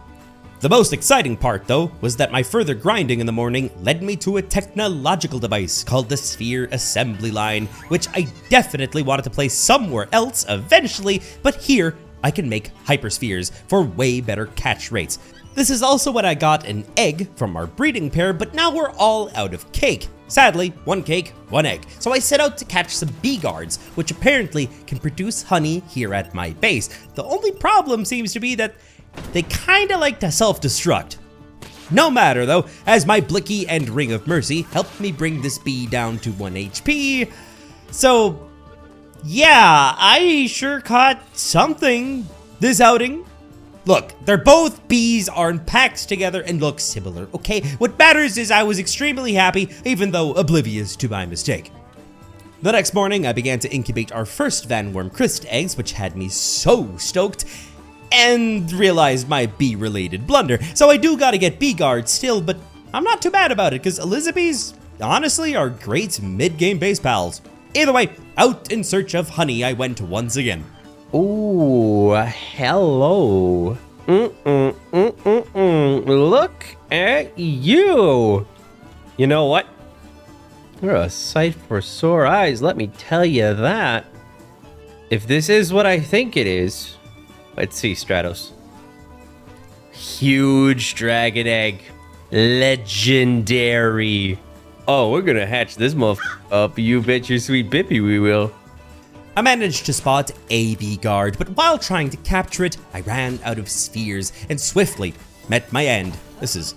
The most exciting part, though, was that my further grinding in the morning led me to a technological device called the Sphere Assembly Line, which I definitely wanted to place somewhere else eventually, but here I can make hyperspheres for way better catch rates. This is also when I got an egg from our breeding pair, but now we're all out of cake. Sadly, one cake, one egg. So I set out to catch some bee guards, which apparently can produce honey here at my base. The only problem seems to be that they kinda like to self-destruct. No matter though, as my Blicky and Ring of Mercy helped me bring this bee down to 1 HP. So yeah, I sure caught something this outing. Look, they're both bees are in packs together and look similar, okay? What matters is I was extremely happy, even though oblivious to my mistake. The next morning, I began to incubate our first Vanworm Crest eggs, which had me so stoked, and realized my bee-related blunder. So I do gotta get bee guard still, but I'm not too bad about it, because Elizabeths, honestly, are great mid-game base pals. Either way, out in search of honey I went once again. Ooh, hello. Look at you. You know what? You're a sight for sore eyes, let me tell you that. If this is what I think it is, let's see, Stratos. Huge dragon egg. Legendary. Oh, we're gonna hatch this motherfucker up. You bet your sweet bippy we will. I managed to spot a bee guard, but while trying to capture it, I ran out of spheres and swiftly met my end. This is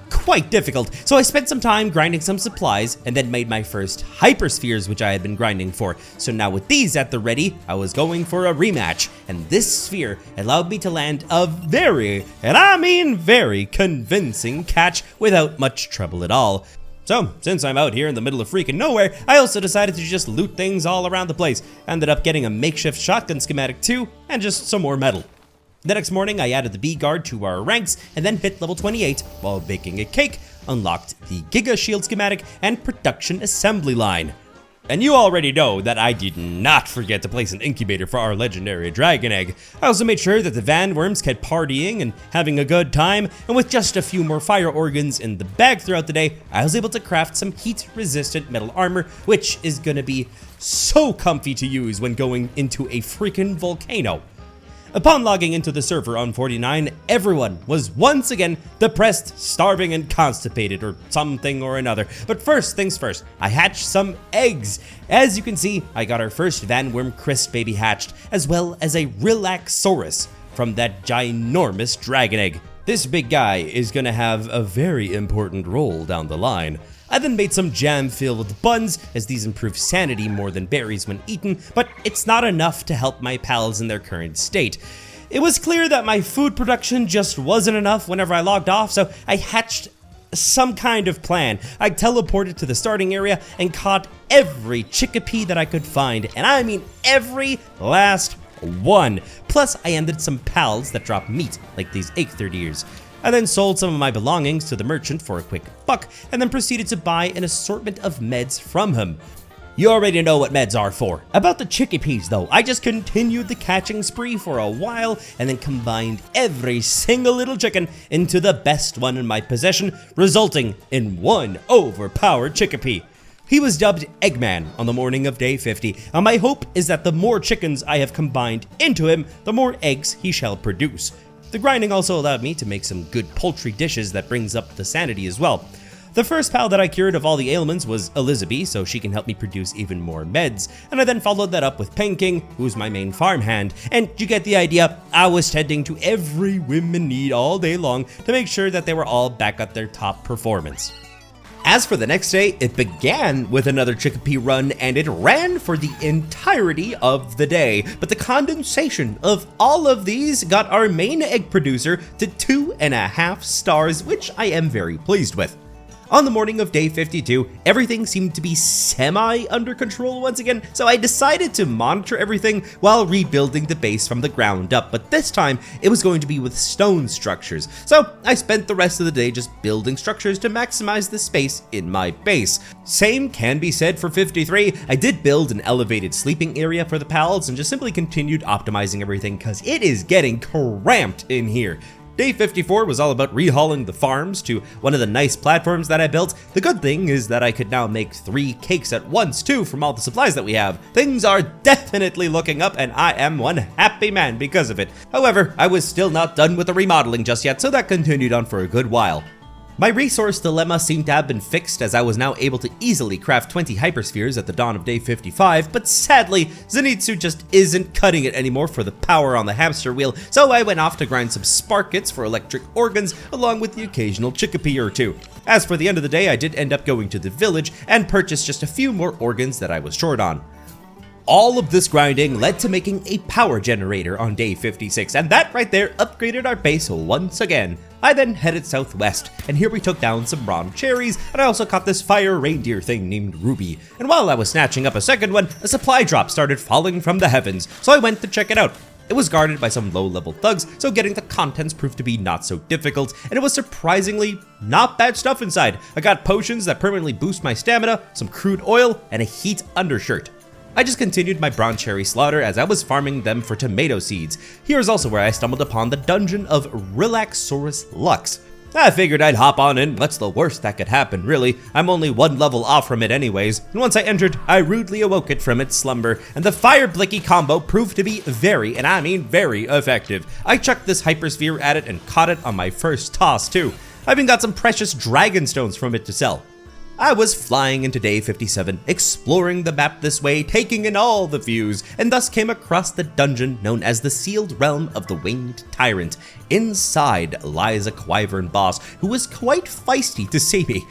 quite difficult, so I spent some time grinding some supplies and then made my first hyperspheres, which I had been grinding for. So now with these at the ready, I was going for a rematch, and this sphere allowed me to land a very, and I mean very, convincing catch without much trouble at all. So, since I'm out here in the middle of freaking nowhere, I also decided to just loot things all around the place. Ended up getting a makeshift shotgun schematic too, and just some more metal. The next morning, I added the bee guard to our ranks, and then hit level 28 while baking a cake, unlocked the Giga Shield schematic, and production assembly line. And you already know that I did not forget to place an incubator for our legendary dragon egg. I also made sure that the Vanworms kept partying and having a good time, and with just a few more fire organs in the bag throughout the day, I was able to craft some heat-resistant metal armor, which is gonna be so comfy to use when going into a freaking volcano. Upon logging into the server on 49, everyone was once again depressed, starving, and constipated, or something or another. But first things first, I hatched some eggs. As you can see, I got our first Vanworm Crest baby hatched, as well as a Relaxaurus from that ginormous dragon egg. This big guy is gonna have a very important role down the line. I then made some jam-filled buns, as these improve sanity more than berries when eaten, but it's not enough to help my pals in their current state. It was clear that my food production just wasn't enough whenever I logged off, so I hatched some kind of plan. I teleported to the starting area and caught every chickpea that I could find, and I mean every last one. Plus, I ended some pals that drop meat, like these Aether deers. I then sold some of my belongings to the merchant for a quick buck, and then proceeded to buy an assortment of meds from him. You already know what meds are for. About the chickpeas though, I just continued the catching spree for a while, and then combined every single little chicken into the best one in my possession, resulting in one overpowered chickpea. He was dubbed Eggman on the morning of day 50, and my hope is that the more chickens I have combined into him, the more eggs he shall produce. The grinding also allowed me to make some good poultry dishes that brings up the sanity as well. The first pal that I cured of all the ailments was Elizabeth, so she can help me produce even more meds, and I then followed that up with Penking, who's my main farmhand, and you get the idea. I was tending to every whim and need all day long to make sure that they were all back at their top performance. As for the next day, it began with another chickpea run, and it ran for the entirety of the day. But the condensation of all of these got our main egg producer to 2.5 stars, which I am very pleased with. On the morning of day 52, everything seemed to be semi under control once again, so I decided to monitor everything while rebuilding the base from the ground up, but this time it was going to be with stone structures. So I spent the rest of the day just building structures to maximize the space in my base. Same can be said for 53. I did build an elevated sleeping area for the pals and just simply continued optimizing everything because it is getting cramped in here. Day 54 was all about rehauling the farms to one of the nice platforms that I built. The good thing is that I could now make 3 cakes at once too from all the supplies that we have. Things are definitely looking up and I am one happy man because of it. However, I was still not done with the remodeling just yet, so that continued on for a good while. My resource dilemma seemed to have been fixed as I was now able to easily craft 20 hyperspheres at the dawn of day 55, but sadly, Zenitsu just isn't cutting it anymore for the power on the hamster wheel, so I went off to grind some sparkets for electric organs along with the occasional chickpea or two. As for the end of the day, I did end up going to the village and purchased just a few more organs that I was short on. All of this grinding led to making a power generator on day 56, and that right there upgraded our base once again. I then headed southwest, and here we took down some raw cherries, and I also caught this fire reindeer thing named Ruby. And while I was snatching up a second one, a supply drop started falling from the heavens, so I went to check it out. It was guarded by some low-level thugs, so getting the contents proved to be not so difficult, and it was surprisingly not bad stuff inside. I got potions that permanently boost my stamina, some crude oil, and a heat undershirt. I just continued my bronze cherry slaughter as I was farming them for tomato seeds. Here's also where I stumbled upon the dungeon of Relaxaurus Lux. I figured I'd hop on in, what's the worst that could happen, really? I'm only one level off from it anyways, and once I entered, I rudely awoke it from its slumber, and the fire blicky combo proved to be very, and I mean very, effective. I chucked this hypersphere at it and caught it on my first toss too. I even got some precious dragon stones from it to sell. I was flying into day 57, exploring the map this way, taking in all the views, and thus came across the dungeon known as the Sealed Realm of the Winged Tyrant. Inside lies a Wyvern boss who was quite feisty to see me.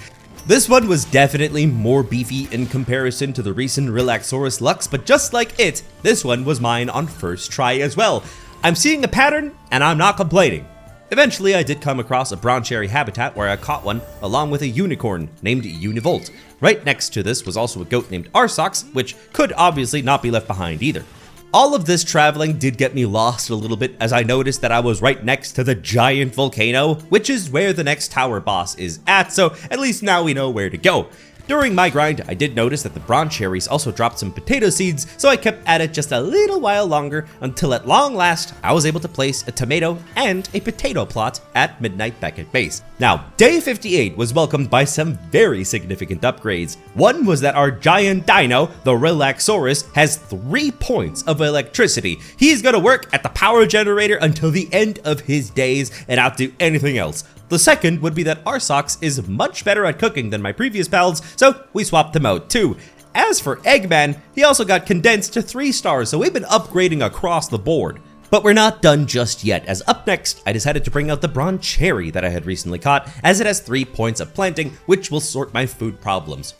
This one was definitely more beefy in comparison to the recent Relaxaurus Lux, but just like it, this one was mine on first try as well. I'm seeing a pattern, and I'm not complaining. Eventually, I did come across a bronze cherry habitat where I caught one, along with a unicorn named Univolt. Right next to this was also a goat named Arsox, which could obviously not be left behind either. All of this traveling did get me lost a little bit as I noticed that I was right next to the giant volcano, which is where the next tower boss is at, so at least now we know where to go. During my grind, I did notice that the bronze cherries also dropped some potato seeds, so I kept at it just a little while longer until at long last, I was able to place a tomato and a potato plot at midnight back at base. Now, day 58 was welcomed by some very significant upgrades. One was that our giant dino, the Relaxaurus, has 3 points of electricity. He's gonna work at the power generator until the end of his days and not do anything else. The second would be that Arsox is much better at cooking than my previous pals, so we swapped him out too. As for Eggman, he also got condensed to 3 stars, so we've been upgrading across the board. But we're not done just yet, as up next, I decided to bring out the bronze cherry that I had recently caught, as it has 3 points of planting, which will sort my food problems.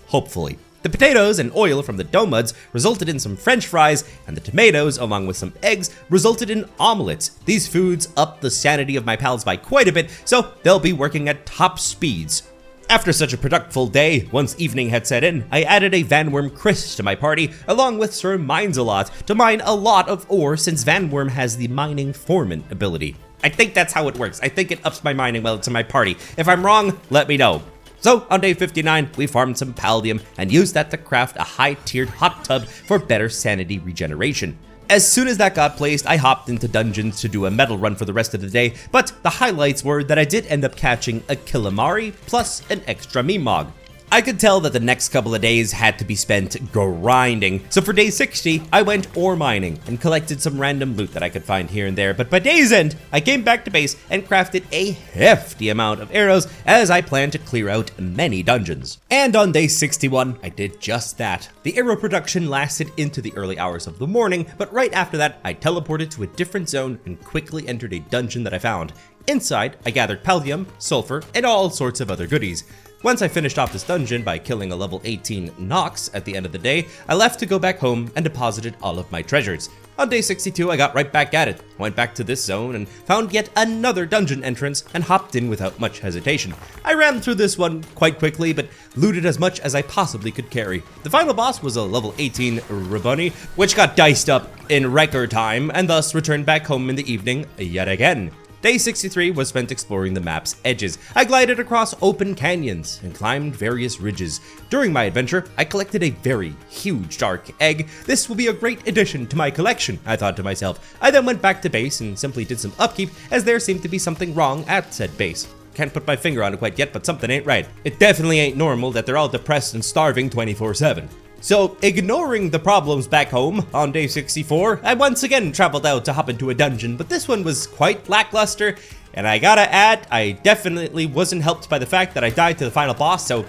Hopefully. The potatoes and oil from the domuds resulted in some french fries, and the tomatoes, along with some eggs, resulted in omelets. These foods upped the sanity of my pals by quite a bit, so they'll be working at top speeds. After such a productful day, once evening had set in, I added a Vanworm Chris to my party, along with Sir Mines-a-Lot, to mine a lot of ore since Vanworm has the Mining Foreman ability. I think that's how it works. I think it ups my mining while it's in my party. If I'm wrong, let me know. So, on day 59, we farmed some Paldium and used that to craft a high-tiered hot tub for better sanity regeneration. As soon as that got placed, I hopped into dungeons to do a metal run for the rest of the day, but the highlights were that I did end up catching a Killamari plus an extra Meemog. I could tell that the next couple of days had to be spent grinding, so for day 60, I went ore mining and collected some random loot that I could find here and there, but by day's end, I came back to base and crafted a hefty amount of arrows as I planned to clear out many dungeons. And on day 61, I did just that. The arrow production lasted into the early hours of the morning, but right after that, I teleported to a different zone and quickly entered a dungeon that I found. Inside, I gathered Paldium, sulfur, and all sorts of other goodies. Once I finished off this dungeon by killing a level 18 Nox at the end of the day, I left to go back home and deposited all of my treasures. On day 62, I got right back at it, went back to this zone and found yet another dungeon entrance and hopped in without much hesitation. I ran through this one quite quickly, but looted as much as I possibly could carry. The final boss was a level 18 Rabuni, which got diced up in record time and thus returned back home in the evening yet again. Day 63 was spent exploring the map's edges. I glided across open canyons and climbed various ridges. During my adventure, I collected a very huge dark egg. This will be a great addition to my collection, I thought to myself. I then went back to base and simply did some upkeep, as there seemed to be something wrong at said base. Can't put my finger on it quite yet, but something ain't right. It definitely ain't normal that they're all depressed and starving 24/7. So, ignoring the problems back home, on day 64, I once again traveled out to hop into a dungeon, but this one was quite lackluster. And I gotta add, I definitely wasn't helped by the fact that I died to the final boss, so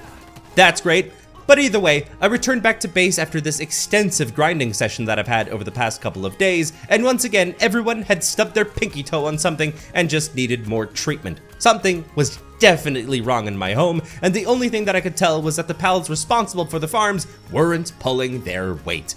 that's great. But either way, I returned back to base after this extensive grinding session that I've had over the past couple of days, and once again, everyone had stubbed their pinky toe on something and just needed more treatment. Something was definitely wrong in my home, and the only thing that I could tell was that the pals responsible for the farms weren't pulling their weight.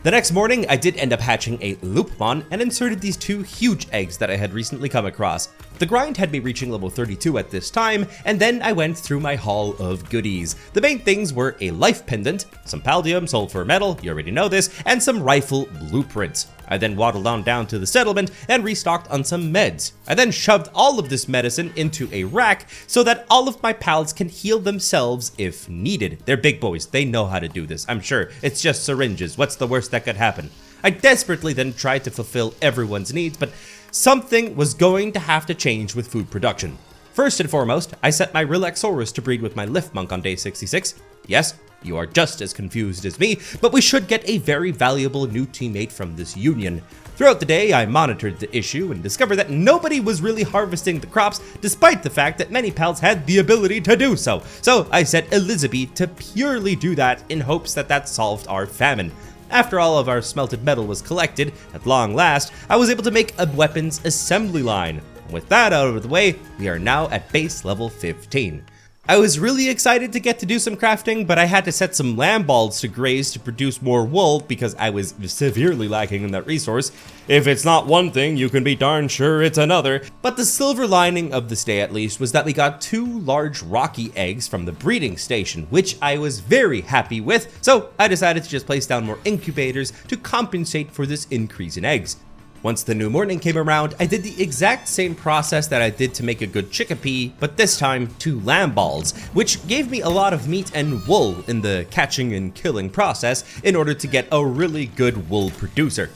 The next morning, I did end up hatching a loopmon and inserted these 2 huge eggs that I had recently come across. The grind had me reaching level 32 at this time, and then I went through my haul of goodies. The main things were a life pendant, some paldium, sulfur metal, you already know this, and some rifle blueprints. I then waddled on down to the settlement and restocked on some meds. I then shoved all of this medicine into a rack so that all of my pals can heal themselves if needed. They're big boys, they know how to do this, I'm sure. It's just syringes, what's the worst that could happen? I desperately then tried to fulfill everyone's needs, but something was going to have to change with food production. First and foremost, I set my Relaxaurus to breed with my Lift Monk on day 66. Yes, you are just as confused as me, but we should get a very valuable new teammate from this union. Throughout the day, I monitored the issue and discovered that nobody was really harvesting the crops, despite the fact that many pals had the ability to do so. So I set Elizabeth to purely do that in hopes that that solved our famine. After all of our smelted metal was collected, at long last, I was able to make a weapons assembly line. With that out of the way, we are now at base level 15. I was really excited to get to do some crafting, but I had to set some lamb balls to graze to produce more wool because I was severely lacking in that resource. If it's not one thing, you can be darn sure it's another. But the silver lining of this day at least was that we got 2 large rocky eggs from the breeding station, which I was very happy with, so I decided to just place down more incubators to compensate for this increase in eggs. Once the new morning came around, I did the exact same process that I did to make a good chickpea, but this time 2 lamb balls, which gave me a lot of meat and wool in the catching and killing process in order to get a really good wool producer.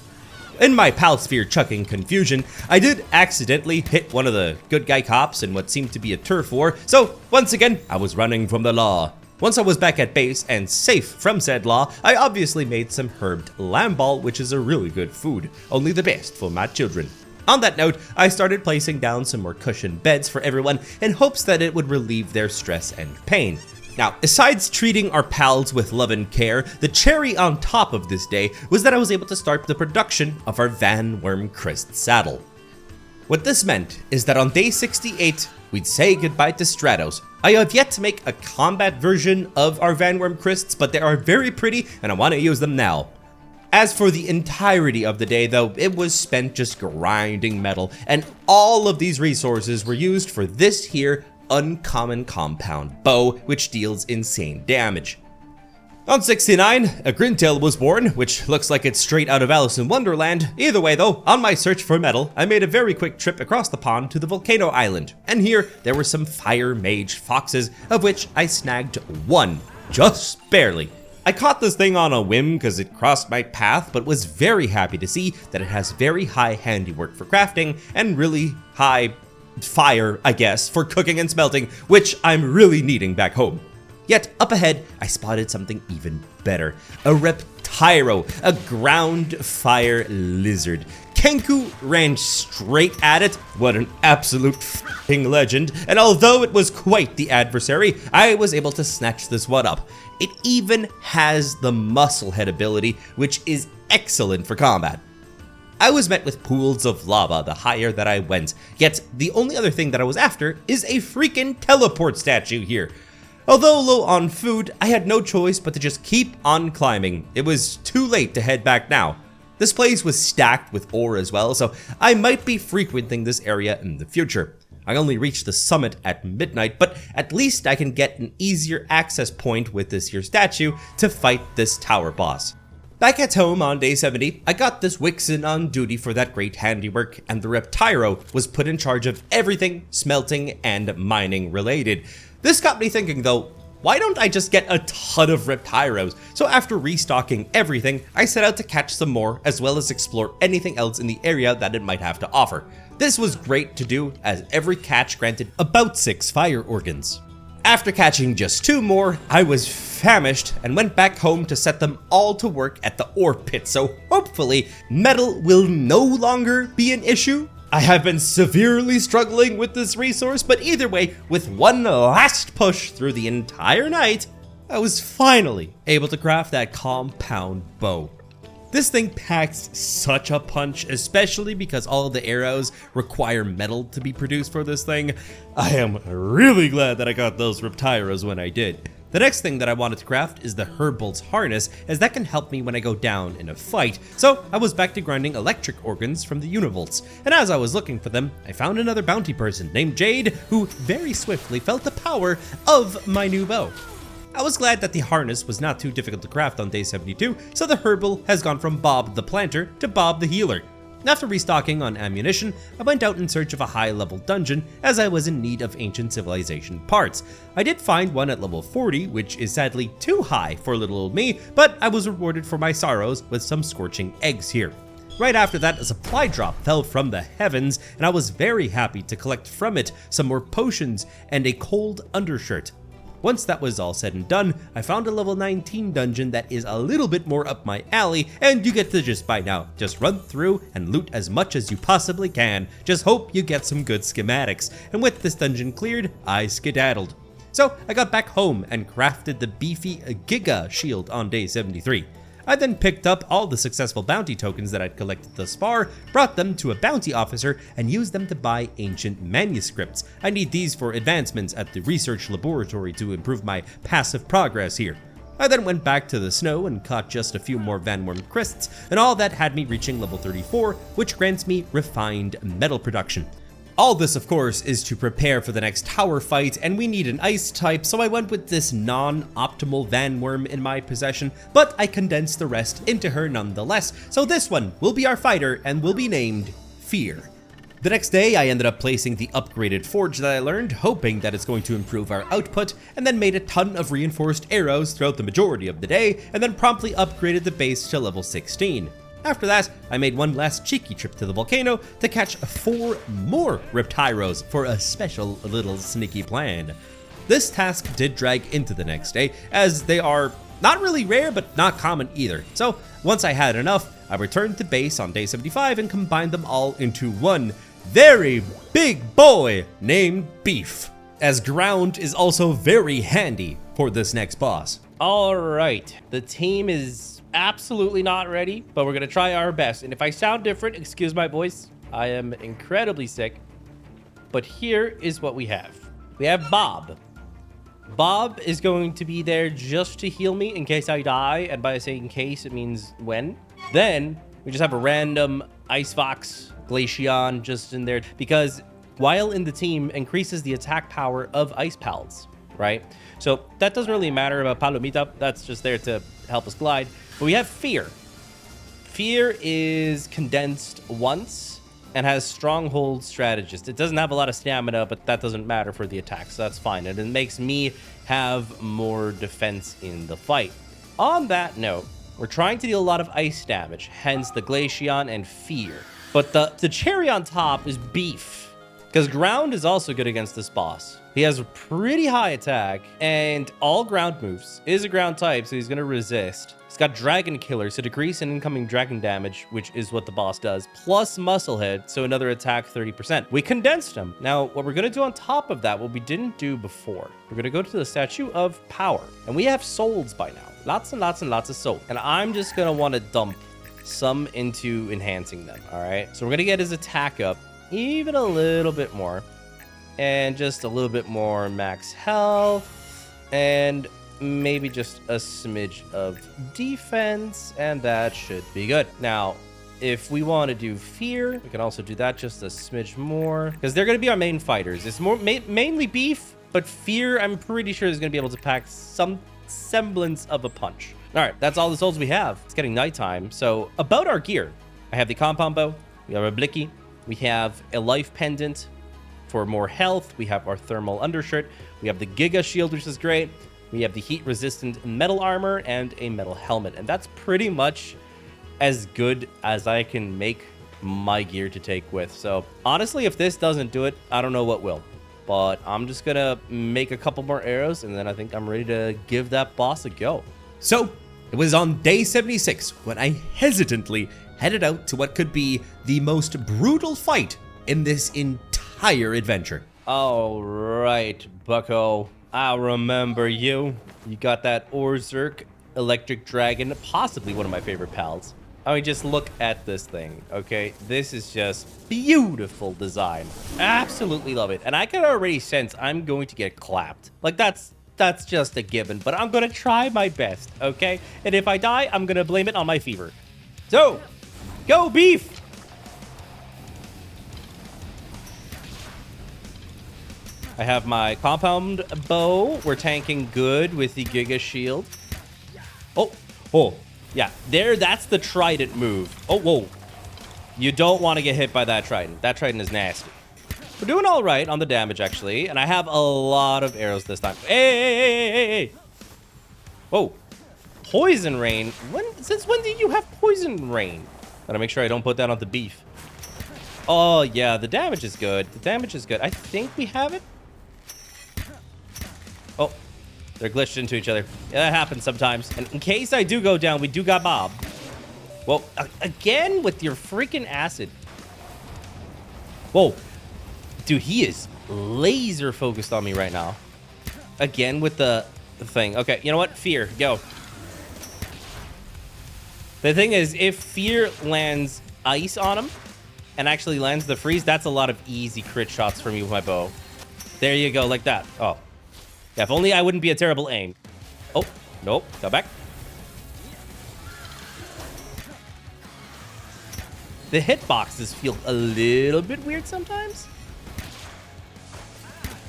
In my palsphere chucking confusion, I did accidentally hit one of the good guy cops in what seemed to be a turf war, so once again, I was running from the law. Once I was back at base and safe from said law, I obviously made some herbed lamb ball, which is a really good food, only the best for my children. On that note, I started placing down some more cushioned beds for everyone in hopes that it would relieve their stress and pain. Now, besides treating our pals with love and care, the cherry on top of this day was that I was able to start the production of our Van Wormkrist saddle. What this meant is that on day 68, we'd say goodbye to Stratos. I have yet to make a combat version of our Van Wormkrists, but they are very pretty and I want to use them now. As for the entirety of the day though, it was spent just grinding metal, and all of these resources were used for this here uncommon compound bow, which deals insane damage. On 69, a Grintail was born, which looks like it's straight out of Alice in Wonderland. Either way though, on my search for metal, I made a very quick trip across the pond to the Volcano Island, and here there were some fire mage foxes, of which I snagged 1, just barely. I caught this thing on a whim because it crossed my path, but was very happy to see that it has very high handiwork for crafting and really high fire, I guess, for cooking and smelting, which I'm really needing back home. Yet, up ahead, I spotted something even better. A Reptyro, a ground fire lizard. Kenku ran straight at it. What an absolute f***ing legend. And although it was quite the adversary, I was able to snatch this one up. It even has the muscle head ability, which is excellent for combat. I was met with pools of lava the higher that I went, yet the only other thing that I was after is a freaking teleport statue here. Although low on food, I had no choice but to just keep on climbing. It was too late to head back now. This place was stacked with ore as well, so I might be frequenting this area in the future. I only reached the summit at midnight, but at least I can get an easier access point with this here statue to fight this tower boss. Back at home on day 70, I got this Wixen on duty for that great handiwork, and the Reptyro was put in charge of everything smelting and mining related. This got me thinking though, why don't I just get a ton of Reptyros? So after restocking everything, I set out to catch some more as well as explore anything else in the area that it might have to offer. This was great to do as every catch granted about 6 fire organs. After catching just 2 more, I was famished and went back home to set them all to work at the ore pit, so hopefully metal will no longer be an issue. I have been severely struggling with this resource, but either way, with one last push through the entire night, I was finally able to craft that compound bow. This thing packs such a punch, especially because all of the arrows require metal to be produced for this thing. I am really glad that I got those Reptyros when I did. The next thing that I wanted to craft is the Herbolt's harness, as that can help me when I go down in a fight. So I was back to grinding electric organs from the Univolts, and as I was looking for them, I found another bounty person named Jade, who very swiftly felt the power of my new bow. I was glad that the harness was not too difficult to craft on day 72, so the Herbal has gone from Bob the Planter to Bob the Healer. After restocking on ammunition, I went out in search of a high-level dungeon, as I was in need of ancient civilization parts. I did find one at level 40, which is sadly too high for little old me, but I was rewarded for my sorrows with some scorching eggs here. Right after that, a supply drop fell from the heavens, and I was very happy to collect from it some more potions and a cold undershirt. Once that was all said and done, I found a level 19 dungeon that is a little bit more up my alley, and you get the gist by now. Just run through and loot as much as you possibly can. Just hope you get some good schematics. And with this dungeon cleared, I skedaddled. So I got back home and crafted the beefy Giga shield on day 73. I then picked up all the successful bounty tokens that I'd collected thus far, brought them to a bounty officer, and used them to buy ancient manuscripts. I need these for advancements at the research laboratory to improve my passive progress here. I then went back to the snow and caught just a few more Van Worm crysts, and all that had me reaching level 34, which grants me refined metal production. All this, of course, is to prepare for the next tower fight, and we need an ice type, so I went with this non-optimal Van Worm in my possession, but I condensed the rest into her nonetheless, so this one will be our fighter and will be named Fear. The next day, I ended up placing the upgraded forge that I learned, hoping that it's going to improve our output, and then made a ton of reinforced arrows throughout the majority of the day, and then promptly upgraded the base to level 16. After that, I made one last cheeky trip to the volcano to catch 4 more Reptyros for a special little sneaky plan. This task did drag into the next day, as they are not really rare but not common either. So once I had enough, I returned to base on day 75 and combined them all into one very big boy named Beef, as ground is also very handy for this next boss. All right, the team is absolutely not ready, but we're gonna try our best. And if I sound different, excuse my voice. I am incredibly sick. But here is what we have. We have Bob. Bob is going to be there just to heal me in case I die, and by saying case, it means when. Then we just have a random Ice Fox Glaceon just in there, because while in the team increases the attack power of Ice Pals, right? So that doesn't really matter about Palomita. That's just there to help us glide. But we have Fear. Fear is condensed once and has Stronghold Strategist. It doesn't have a lot of stamina, but that doesn't matter for the attack, so that's fine. And it makes me have more defense in the fight. On that note, we're trying to deal a lot of ice damage, hence the Glaceon and Fear. But the cherry on top is Beef, because ground is also good against this boss. He has a pretty high attack, and all ground moves is a ground type, so he's going to resist. He's got Dragon Killer, so decrease in incoming dragon damage, which is what the boss does, plus Muscle Head, so another attack 30%. We condensed him. Now, what we're going to do on top of that, what we didn't do before, we're going to go to the Statue of Power, and we have souls by now. Lots and lots and lots of souls. And I'm just going to want to dump some into enhancing them, all right? So we're going to get his attack up even a little bit more, and just a little bit more max health, and maybe just a smidge of defense, and that should be good. Now, if we want to do Fear, we can also do that just a smidge more, because they're going to be our main fighters. It's more mainly Beef, but Fear, I'm pretty sure, is going to be able to pack some semblance of a punch. All right, that's all the souls we have. It's getting nighttime. So about our gear, I have the compound bow, we have a blicky, we have a life pendant for more health, we have our thermal undershirt, we have the Giga shield, which is great, we have the heat resistant metal armor and a metal helmet, and that's pretty much as good as I can make my gear to take with. So honestly, if this doesn't do it, I don't know what will. But I'm just gonna make a couple more arrows, and then I think I'm ready to give that boss a go. So it was on day 76 when I hesitantly headed out to what could be the most brutal fight in this entire adventure. All right, bucko. I remember you. You got that Orzerk Electric Dragon, possibly one of my favorite pals. I mean, just look at this thing, okay? This is just beautiful design. Absolutely love it. And I can already sense I'm going to get clapped. Like, that's just a given, but I'm gonna try my best, okay? And if I die, I'm gonna blame it on my fever. So, go beef! I have my compound bow. We're tanking good with the Giga Shield. Oh, yeah, that's the Trident move. Oh, whoa. You don't want to get hit by that Trident. That Trident is nasty. We're doing all right on the damage, actually, and I have a lot of arrows this time. Hey. Whoa. Poison Rain. Since when did you have Poison Rain? Gotta make sure I don't put that on the beef. Oh, yeah, the damage is good. The damage is good. I think we have it. Oh, they're glitched into each other. Yeah, that happens sometimes. And in case I do go down, we do got Bob. Well, again with your freaking acid. Whoa. Dude, he is laser focused on me right now. Again with the thing. Okay, you know what? Fear, go. The thing is, if Fear lands ice on him and actually lands the freeze, that's a lot of easy crit shots for me with my bow. There you go, like that. Oh. Yeah, if only I wouldn't be a terrible aim. Oh, nope. Go back. The hitboxes feel a little bit weird sometimes.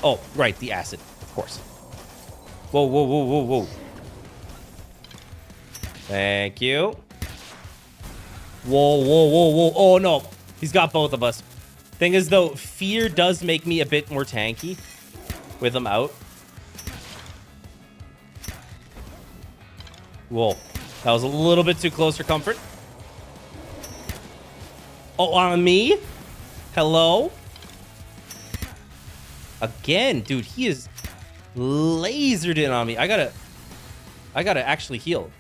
Oh, right. The acid, of course. Whoa. Thank you. Whoa. Oh, no. He's got both of us. Thing is, though, Fear does make me a bit more tanky with him out. Whoa, that was a little bit too close for comfort. Oh, on me? Hello? Again, dude, he is lasered in on me. I gotta actually heal.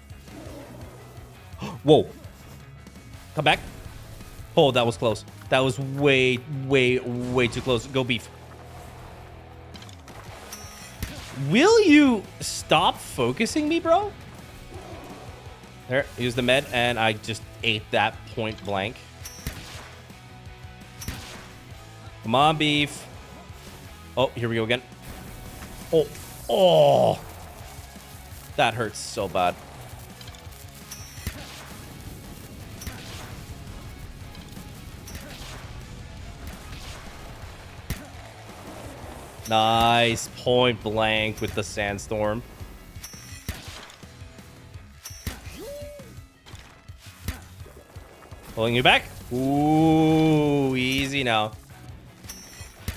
Whoa. Come back. Oh, that was close. That was way too close. Go beef. Will you stop focusing me, bro? There, use the med, and I just ate that point blank. Come on, beef. Oh, here we go again. Oh. That hurts so bad. Nice point blank with the sandstorm. Pulling you back. Ooh, easy now.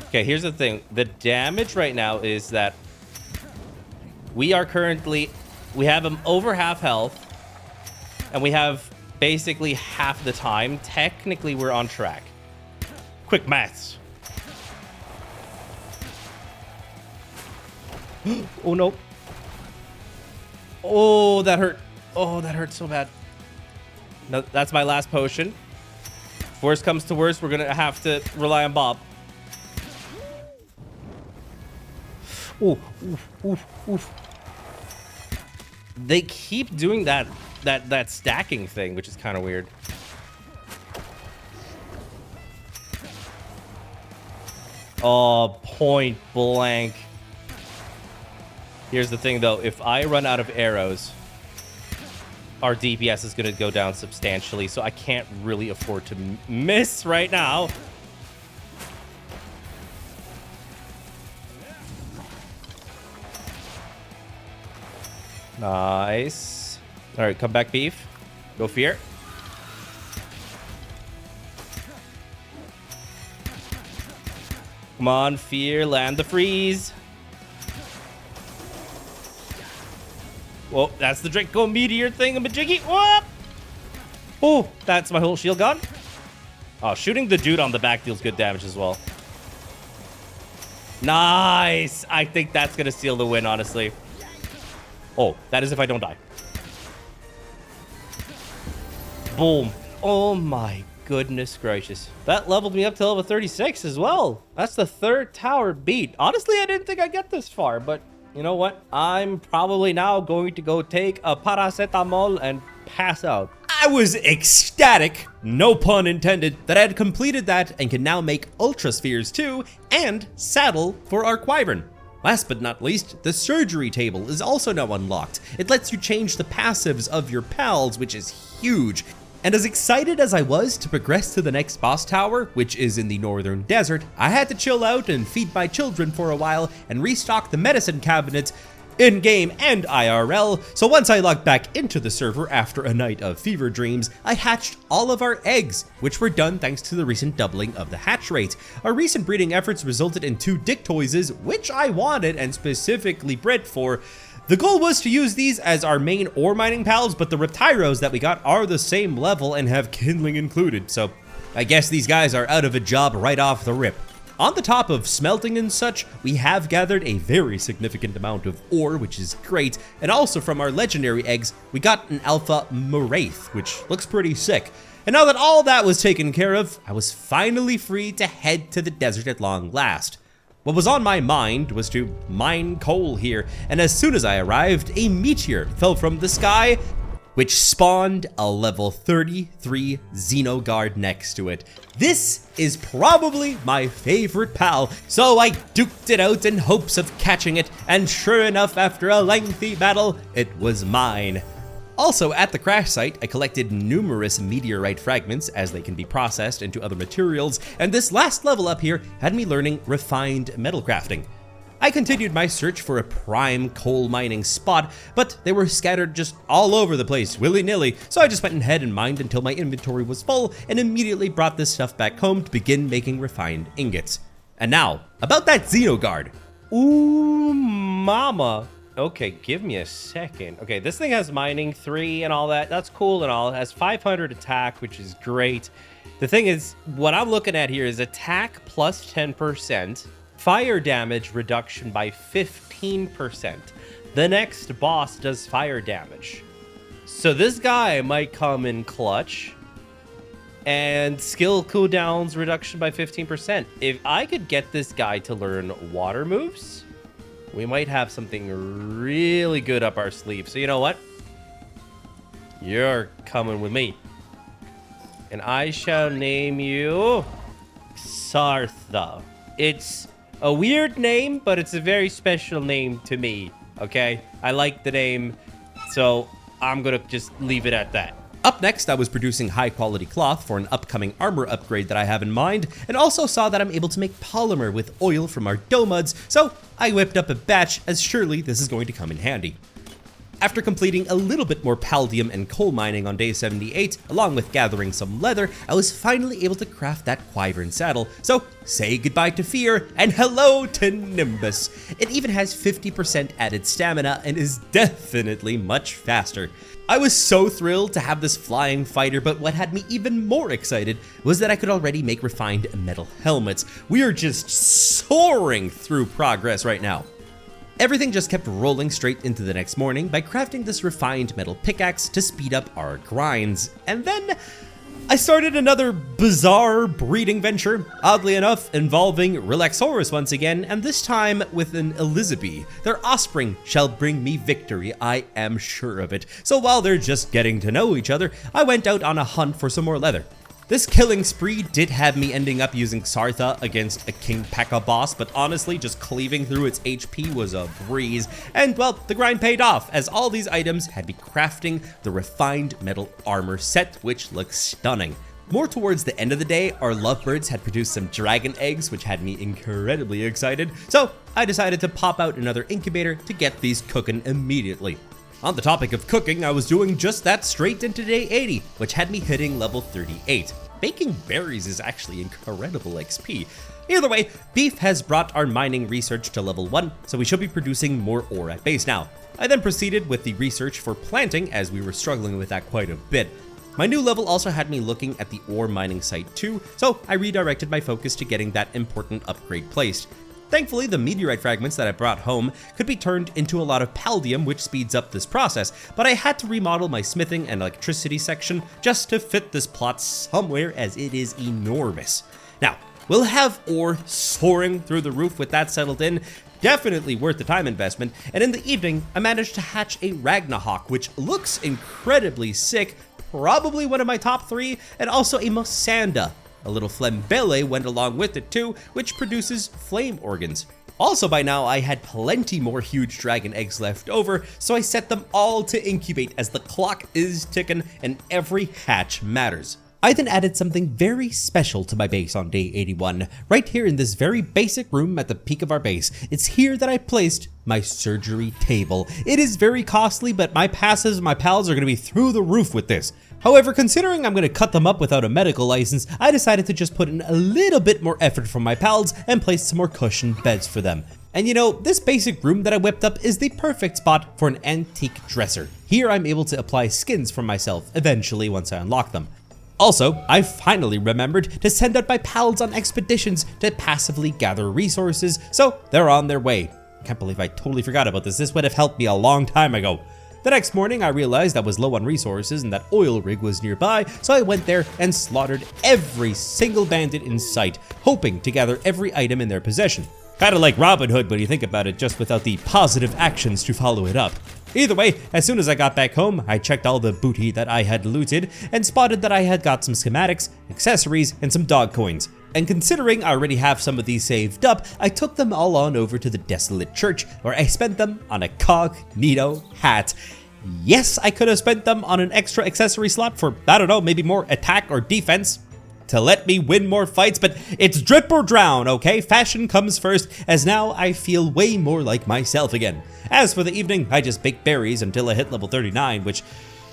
Okay, here's the thing. The damage right now is that we have him over half health, and we have basically half the time. Technically, we're on track. Quick maths. Oh, no. Oh, that hurt. Oh, that hurt so bad. No, that's my last potion. If worst comes to worst, we're going to have to rely on Bob. Ooh. They keep doing that stacking thing, which is kind of weird. Oh, point blank. Here's the thing, though. If I run out of arrows, our DPS is going to go down substantially, so I can't really afford to miss right now. Nice. All right, come back, beef. Go Fear. Come on, Fear. Land the freeze. Whoa, that's the Draco Meteor thingamajiggy. Whoop! Oh, that's my whole shield gone. Oh, shooting the dude on the back deals good damage as well. Nice. I think that's going to seal the win, honestly. Oh, that is if I don't die. Boom. Oh my goodness gracious. That leveled me up to level 36 as well. That's the third tower beat. Honestly, I didn't think I'd get this far, but you know what? I'm probably now going to go take a paracetamol and pass out. I was ecstatic, no pun intended, that I had completed that and can now make Ultra Spheres too, and saddle for our Wyvern. Last but not least, the surgery table is also now unlocked. It lets you change the passives of your pals, which is huge. And as excited as I was to progress to the next boss tower, which is in the northern desert, I had to chill out and feed my children for a while and restock the medicine cabinet in-game and IRL, so once I logged back into the server after a night of fever dreams, I hatched all of our eggs, which were done thanks to the recent doubling of the hatch rate. Our recent breeding efforts resulted in 2 Dictoises, which I wanted and specifically bred for. The goal was to use these as our main ore mining pals, but the Reptyros that we got are the same level and have kindling included, so I guess these guys are out of a job right off the rip. On the top of smelting and such, we have gathered a very significant amount of ore, which is great, and also from our legendary eggs, we got an Alpha Moraith, which looks pretty sick. And now that all that was taken care of, I was finally free to head to the desert at long last. What was on my mind was to mine coal here, and as soon as I arrived, a meteor fell from the sky, which spawned a level 33 Xenoguard next to it. This is probably my favorite pal, so I duked it out in hopes of catching it, and sure enough, after a lengthy battle, it was mine. Also, at the crash site, I collected numerous meteorite fragments as they can be processed into other materials, and this last level up here had me learning refined metal crafting. I continued my search for a prime coal mining spot, but they were scattered just all over the place, willy-nilly, so I just went ahead and mined until my inventory was full and immediately brought this stuff back home to begin making refined ingots. And now, about that Xenoguard. Ooh, mama. Okay, give me a second. Okay, this thing has mining 3 and all that. That's cool and all. It has 500 attack, which is great. The thing is, what I'm looking at here is attack plus 10%. Fire damage reduction by 15%. The next boss does fire damage. So this guy might come in clutch. And skill cooldowns reduction by 15%. If I could get this guy to learn water moves, we might have something really good up our sleeve. So you know what? You're coming with me. And I shall name you Sartha. It's a weird name, but it's a very special name to me, okay? I like the name, so I'm gonna just leave it at that. Up next, I was producing high-quality cloth for an upcoming armor upgrade that I have in mind, and also saw that I'm able to make polymer with oil from our domuds, so I whipped up a batch, as surely this is going to come in handy. After completing a little bit more paldium and coal mining on day 78, along with gathering some leather, I was finally able to craft that Wyvern saddle. So say goodbye to fear and hello to Nimbus. It even has 50% added stamina and is definitely much faster. I was so thrilled to have this flying fighter, but what had me even more excited was that I could already make refined metal helmets. We are just soaring through progress right now. Everything just kept rolling straight into the next morning by crafting this refined metal pickaxe to speed up our grinds. And then I started another bizarre breeding venture, oddly enough involving Relaxorus once again, and this time with an Elizabeth. Their offspring shall bring me victory, I am sure of it. So while they're just getting to know each other, I went out on a hunt for some more leather. This killing spree did have me ending up using Sartha against a King P.E.K.K.A boss, but honestly, just cleaving through its HP was a breeze. And well, the grind paid off, as all these items had me crafting the refined metal armor set, which looks stunning. More towards the end of the day, our lovebirds had produced some dragon eggs, which had me incredibly excited, so I decided to pop out another incubator to get these cooking immediately. On the topic of cooking, I was doing just that straight into day 80, which had me hitting level 38. Baking berries is actually incredible XP. Either way, Beef has brought our mining research to level 1, so we should be producing more ore at base now. I then proceeded with the research for planting, as we were struggling with that quite a bit. My new level also had me looking at the ore mining site too, so I redirected my focus to getting that important upgrade placed. Thankfully, the meteorite fragments that I brought home could be turned into a lot of paldium, which speeds up this process, but I had to remodel my smithing and electricity section just to fit this plot somewhere, as it is enormous. Now, we'll have ore soaring through the roof with that settled in. Definitely worth the time investment, and in the evening, I managed to hatch a Ragnahawk, which looks incredibly sick, probably one of my top 3, and also a Mosanda. A little Flambele went along with it too, which produces flame organs. Also by now, I had plenty more huge dragon eggs left over, so I set them all to incubate as the clock is ticking and every hatch matters. I then added something very special to my base on day 81, right here in this very basic room at the peak of our base. It's here that I placed my surgery table. It is very costly, but my passives and my pals are going to be through the roof with this. However, considering I'm going to cut them up without a medical license, I decided to just put in a little bit more effort from my pals and place some more cushioned beds for them. And you know, this basic room that I whipped up is the perfect spot for an antique dresser. Here I'm able to apply skins for myself eventually once I unlock them. Also, I finally remembered to send out my pals on expeditions to passively gather resources, so they're on their way. Can't believe I totally forgot about this. This would have helped me a long time ago. The next morning, I realized I was low on resources and that oil rig was nearby, so I went there and slaughtered every single bandit in sight, hoping to gather every item in their possession. Kinda like Robin Hood when you think about it, just without the positive actions to follow it up. Either way, as soon as I got back home, I checked all the booty that I had looted and spotted that I had got some schematics, accessories, and some dog coins. And considering I already have some of these saved up, I took them all on over to the desolate church, where I spent them on a cognito hat. Yes, I could have spent them on an extra accessory slot for, I don't know, maybe more attack or defense to let me win more fights, but it's drip or drown, okay? Fashion comes first, as now I feel way more like myself again. As for the evening, I just baked berries until I hit level 39, which,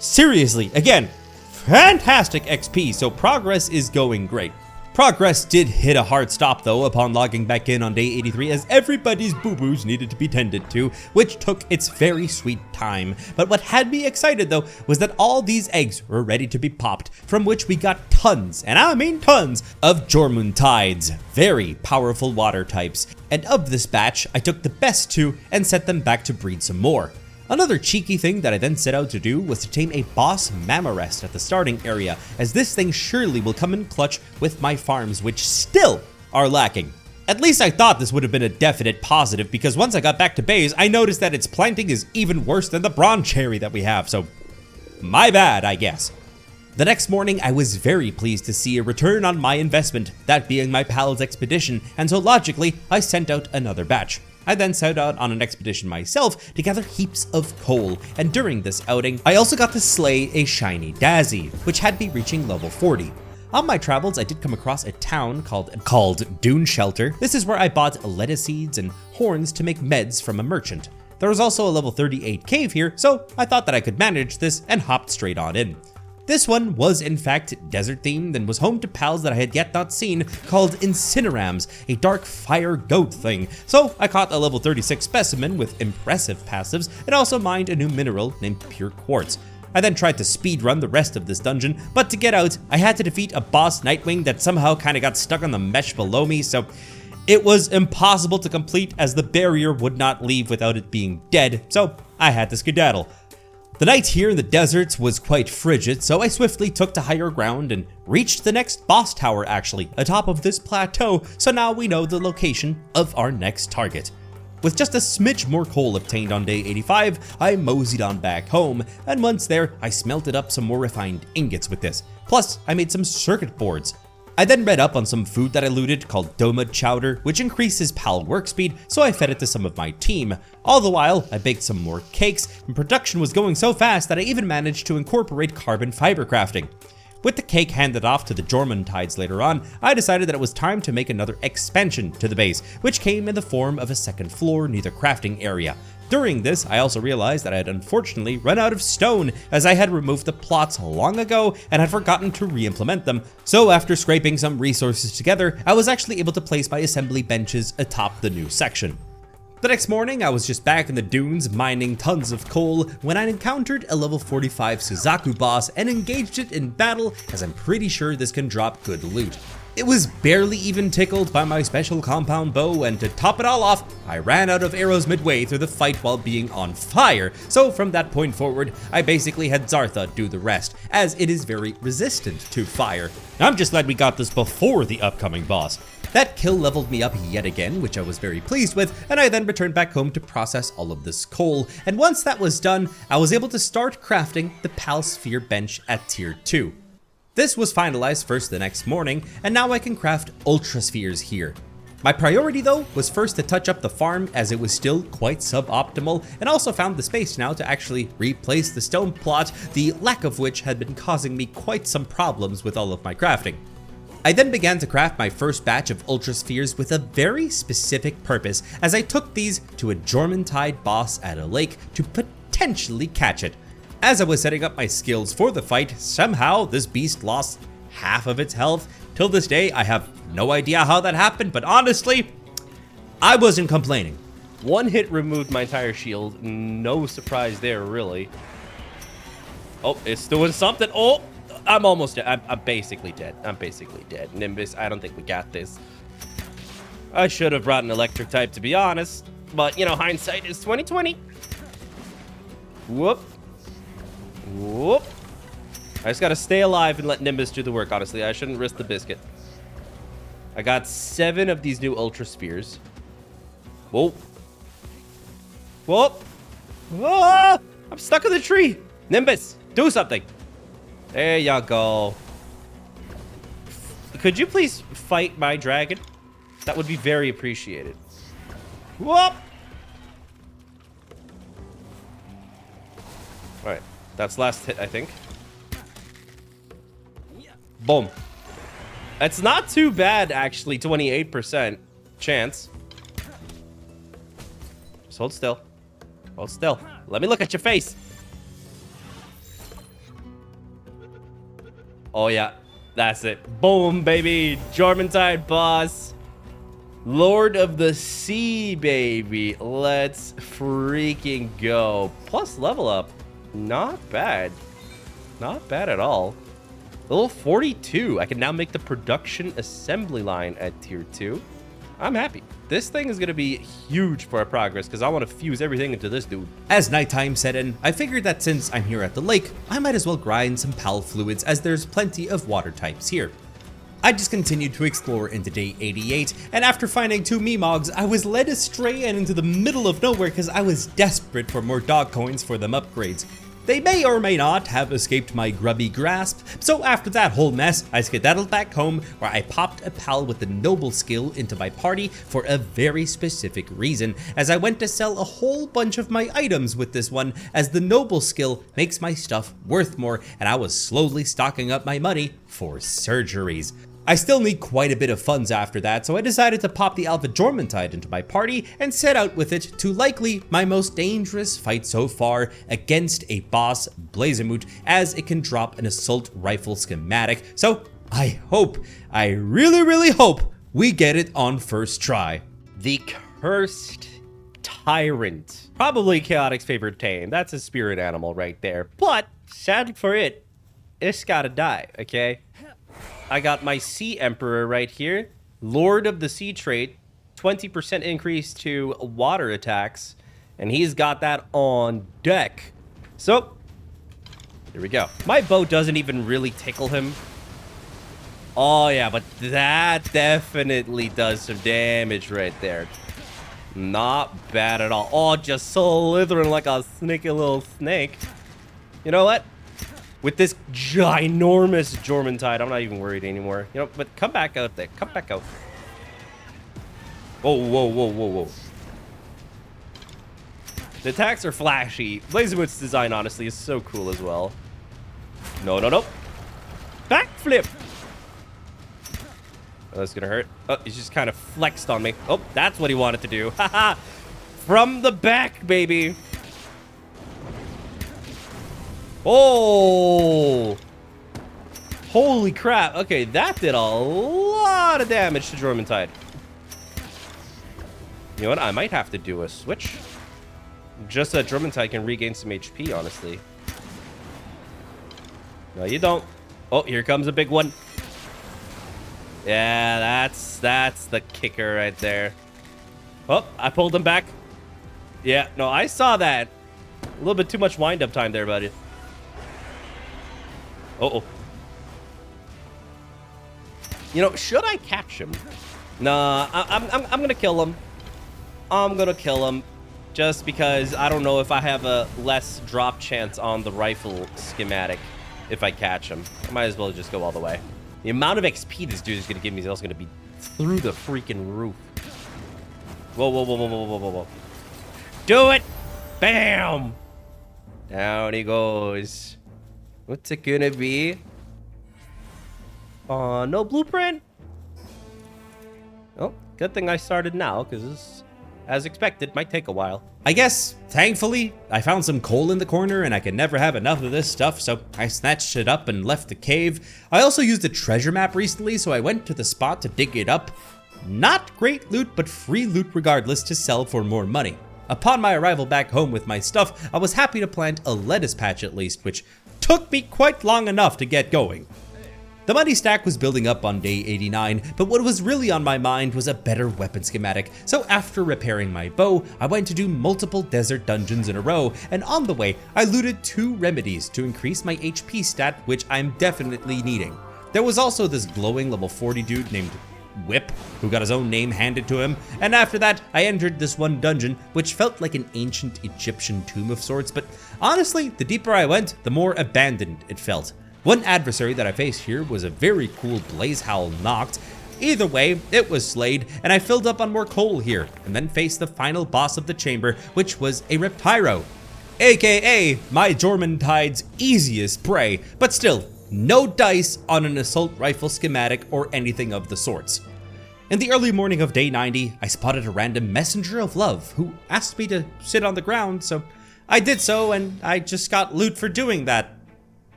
seriously, again, fantastic XP, so progress is going great. Progress did hit a hard stop though upon logging back in on day 83, as everybody's boo-boos needed to be tended to, which took its very sweet time. But what had me excited though was that all these eggs were ready to be popped, from which we got tons, and I mean tons, of Jormuntides, very powerful water types. And of this batch, I took the best 2 and set them back to breed some more. Another cheeky thing that I then set out to do was to tame a boss Mammorest at the starting area, as this thing surely will come in clutch with my farms, which still are lacking. At least I thought this would have been a definite positive, because once I got back to base, I noticed that its planting is even worse than the bronze cherry that we have, so my bad, I guess. The next morning, I was very pleased to see a return on my investment, that being my pal's expedition, and so logically, I sent out another batch. I then set out on an expedition myself to gather heaps of coal, and during this outing, I also got to slay a shiny Dazzy, which had me reaching level 40. On my travels, I did come across a town called Dune Shelter. This is where I bought lettuce seeds and horns to make meds from a merchant. There was also a level 38 cave here, so I thought that I could manage this and hopped straight on in. This one was in fact desert themed and was home to pals that I had yet not seen, called Incinerams, a dark fire goat thing. So I caught a level 36 specimen with impressive passives and also mined a new mineral named pure quartz. I then tried to speedrun the rest of this dungeon, but to get out, I had to defeat a boss Nightwing that somehow kinda got stuck on the mesh below me, so it was impossible to complete as the barrier would not leave without it being dead, so I had to skedaddle. The night here in the deserts was quite frigid, so I swiftly took to higher ground and reached the next boss tower actually, atop of this plateau, so now we know the location of our next target. With just a smidge more coal obtained on day 85, I moseyed on back home, and once there, I smelted up some more refined ingots with this. Plus, I made some circuit boards. I then read up on some food that I looted called Doma Chowder, which increases PAL work speed, so I fed it to some of my team. All the while, I baked some more cakes, and production was going so fast that I even managed to incorporate carbon fiber crafting. With the cake handed off to the Jormuntides later on, I decided that it was time to make another expansion to the base, which came in the form of a second floor near the crafting area. During this, I also realized that I had unfortunately run out of stone, as I had removed the plots long ago and had forgotten to re-implement them. So after scraping some resources together, I was actually able to place my assembly benches atop the new section. The next morning, I was just back in the dunes mining tons of coal when I encountered a level 45 Suzaku boss and engaged it in battle, as I'm pretty sure this can drop good loot. It was barely even tickled by my special compound bow, and to top it all off, I ran out of arrows midway through the fight while being on fire. So from that point forward, I basically had Zartha do the rest, as it is very resistant to fire. I'm just glad we got this before the upcoming boss. That kill leveled me up yet again, which I was very pleased with, and I then returned back home to process all of this coal. And once that was done, I was able to start crafting the Pal Sphere bench at tier 2. This was finalized first the next morning, and now I can craft Ultra Spheres here. My priority though was first to touch up the farm, as it was still quite suboptimal, and also found the space now to actually replace the stone plot, the lack of which had been causing me quite some problems with all of my crafting. I then began to craft my first batch of Ultra Spheres with a very specific purpose, as I took these to a Jormuntide boss at a lake to potentially catch it. As I was setting up my skills for the fight, somehow this beast lost half of its health. Till this day, I have no idea how that happened, but honestly, I wasn't complaining. One hit removed my entire shield. No surprise there, really. Oh, it's doing something. Oh, I'm almost dead. I'm basically dead. I'm basically dead. Nimbus, I don't think we got this. I should have brought an electric type, to be honest. But, you know, hindsight is 20/20. Whoop. Whoop. I just gotta stay alive and let Nimbus do the work, honestly. I shouldn't risk the biscuit. I got 7 of these new Ultra Spheres. Whoa. Whoa. Ah! I'm stuck in the tree. Nimbus, do something. There you go. Could you please fight my dragon? That would be very appreciated. Whoop. All right. That's last hit, I think. Boom. That's not too bad, actually. 28% chance. Just hold still. Hold still. Let me look at your face. Oh, yeah. That's it. Boom, baby. Jormuntide boss. Lord of the Sea, baby. Let's freaking go. Plus level up. Not bad. Not bad at all. Level 42. I can now make the production assembly line at tier 2. I'm happy. This thing is going to be huge for our progress because I want to fuse everything into this dude. As nighttime set in, I figured that since I'm here at the lake, I might as well grind some Pal fluids, as there's plenty of water types here. I just continued to explore into day 88, and after finding 2 Memogs, I was led astray and into the middle of nowhere because I was desperate for more dog coins for them upgrades. They may or may not have escaped my grubby grasp, so after that whole mess, I skedaddled back home, where I popped a pal with the noble skill into my party for a very specific reason, as I went to sell a whole bunch of my items with this one, as the noble skill makes my stuff worth more, and I was slowly stocking up my money for surgeries. I still need quite a bit of funds after that, so I decided to pop the Alpha Jormuntide into my party and set out with it to likely my most dangerous fight so far against a boss Blazamut, as it can drop an assault rifle schematic. So I really hope we get it on first try. The Cursed Tyrant. Probably Chaotic's favorite tame. That's a spirit animal right there. But sad for it, it's gotta die, okay? I got my Sea Emperor right here. Lord of the Sea trait. 20% increase to water attacks. And he's got that on deck. So, here we go. My bow doesn't even really tickle him. Oh, yeah, but that definitely does some damage right there. Not bad at all. Oh, just slithering like a sneaky little snake. You know what? With this ginormous Jormuntide, I'm not even worried anymore. You know, but come back out there. Come back out. Whoa. The attacks are flashy. Blazamut's design, honestly, is so cool as well. No. Backflip. Oh, that's gonna hurt. Oh, he's just kind of flexed on me. Oh, that's what he wanted to do. Haha. From the back, baby. Oh! Holy crap. Okay, that did a lot of damage to Jormuntide. You know what? I might have to do a switch. Just so that Jormuntide can regain some HP, honestly. No, you don't. Oh, here comes a big one. Yeah, that's the kicker right there. Oh, I pulled him back. Yeah, no, I saw that. A little bit too much wind-up time there, buddy. Uh-oh. You know, should I catch him? Nah, I'm gonna kill him. I'm gonna kill him. Just because I don't know if I have a less drop chance on the rifle schematic if I catch him. I might as well just go all the way. The amount of XP this dude is gonna give me is also gonna be through the freaking roof. Whoa, whoa, whoa, whoa, whoa, whoa, whoa, whoa. Do it! Bam! Down he goes. What's it gonna be? No blueprint? Oh, good thing I started now, because this, as expected, might take a while. I guess, thankfully, I found some coal in the corner and I could never have enough of this stuff, so I snatched it up and left the cave. I also used a treasure map recently, so I went to the spot to dig it up. Not great loot, but free loot regardless to sell for more money. Upon my arrival back home with my stuff, I was happy to plant a lettuce patch at least, which took me quite long enough to get going. The money stack was building up on day 89, but what was really on my mind was a better weapon schematic, so after repairing my bow, I went to do multiple desert dungeons in a row, and on the way, I looted 2 remedies to increase my HP stat, which I'm definitely needing. There was also this glowing level 40 dude named Whip, who got his own name handed to him, and after that, I entered this one dungeon, which felt like an ancient Egyptian tomb of sorts, but honestly, the deeper I went, the more abandoned it felt. One adversary that I faced here was a very cool Blaze Howl Noct. Either way, it was slayed, and I filled up on more coal here, and then faced the final boss of the chamber, which was a Reptyro, aka my Jormuntide's easiest prey, but still, no dice on an assault rifle schematic or anything of the sorts. In the early morning of day 90, I spotted a random messenger of love who asked me to sit on the ground, so I did so, and I just got loot for doing that.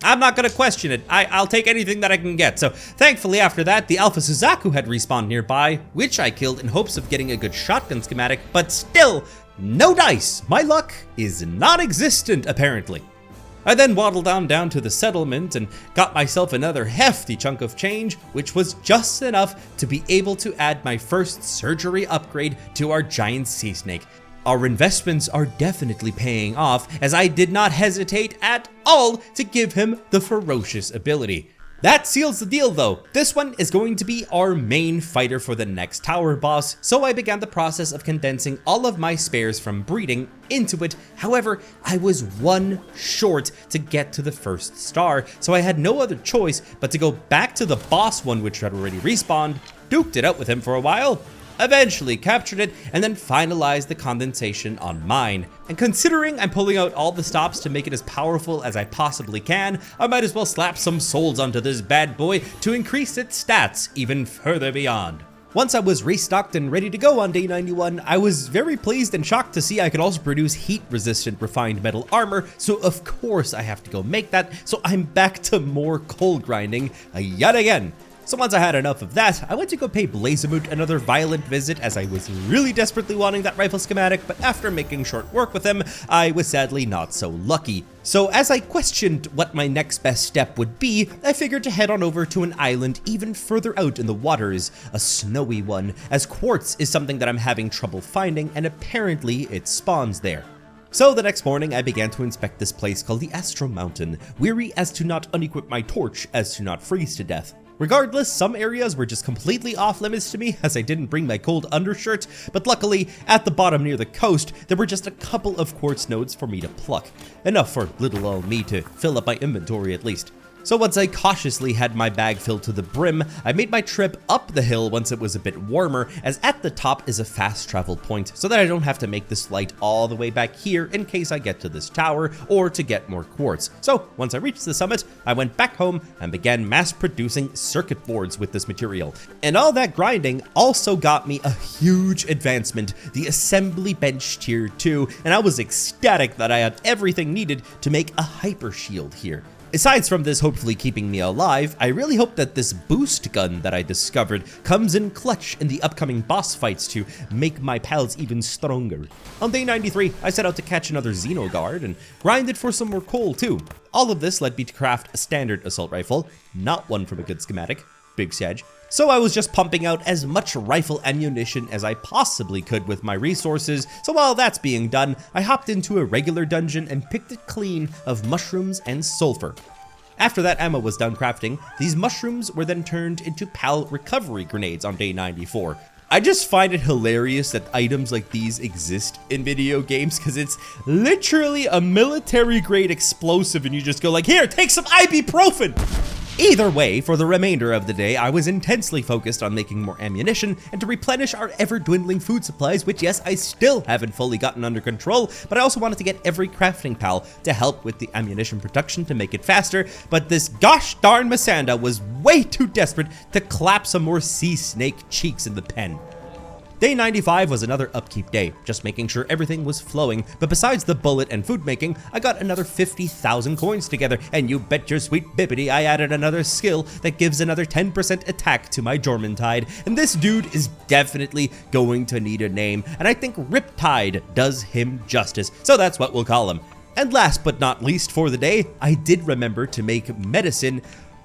I'm not gonna question it. I'll take anything that I can get. So thankfully after that, the Alpha Suzaku had respawned nearby, which I killed in hopes of getting a good shotgun schematic, but still, no dice. My luck is non-existent apparently. I then waddled on down to the settlement and got myself another hefty chunk of change, which was just enough to be able to add my first surgery upgrade to our giant sea snake. Our investments are definitely paying off, as I did not hesitate at all to give him the ferocious ability. That seals the deal though. This one is going to be our main fighter for the next tower boss, so I began the process of condensing all of my spares from breeding into it. However, I was 1 short to get to the first star, so I had no other choice but to go back to the boss one, which had already respawned, duked it out with him for a while, eventually captured it, and then finalized the condensation on mine. And considering I'm pulling out all the stops to make it as powerful as I possibly can, I might as well slap some souls onto this bad boy to increase its stats even further beyond. Once I was restocked and ready to go on day 91, I was very pleased and shocked to see I could also produce heat-resistant refined metal armor, so of course I have to go make that, so I'm back to more coal grinding yet again. So once I had enough of that, I went to go pay Blazamut another violent visit, as I was really desperately wanting that rifle schematic, but after making short work with him, I was sadly not so lucky. So as I questioned what my next best step would be, I figured to head on over to an island even further out in the waters, a snowy one, as quartz is something that I'm having trouble finding, and apparently it spawns there. So the next morning, I began to inspect this place called the Astro Mountain, weary as to not unequip my torch as to not freeze to death. Regardless, some areas were just completely off limits to me, as I didn't bring my cold undershirt, but luckily, at the bottom near the coast, there were just a couple of quartz nodes for me to pluck. Enough for little old me to fill up my inventory at least. So once I cautiously had my bag filled to the brim, I made my trip up the hill once it was a bit warmer, as at the top is a fast travel point, so that I don't have to make this flight all the way back here in case I get to this tower or to get more quartz. So once I reached the summit, I went back home and began mass producing circuit boards with this material. And all that grinding also got me a huge advancement, the assembly bench tier 2, and I was ecstatic that I had everything needed to make a hyper shield here. Aside from this hopefully keeping me alive, I really hope that this boost gun that I discovered comes in clutch in the upcoming boss fights to make my pals even stronger. On day 93, I set out to catch another Xenoguard and grinded for some more coal too. All of this led me to craft a standard assault rifle, not one from a good schematic, big Sag, So I was just pumping out as much rifle ammunition as I possibly could with my resources, so while that's being done, I hopped into a regular dungeon and picked it clean of mushrooms and sulfur. After that ammo was done crafting, these mushrooms were then turned into PAL recovery grenades on day 94. I just find it hilarious that items like these exist in video games because it's literally a military grade explosive and you just go like, here, take some ibuprofen! Either way, for the remainder of the day, I was intensely focused on making more ammunition and to replenish our ever-dwindling food supplies, which yes, I still haven't fully gotten under control, but I also wanted to get every crafting pal to help with the ammunition production to make it faster, but this gosh darn Masanda was way too desperate to clap some more sea snake cheeks in the pen. Day 95 was another upkeep day, just making sure everything was flowing, but besides the bullet and food making, I got another 50,000 coins together, and you bet your sweet bippity I added another skill that gives another 10% attack to my Jormuntide, and this dude is definitely going to need a name, and I think Riptide does him justice, so that's what we'll call him. And last but not least for the day, I did remember to make medicine,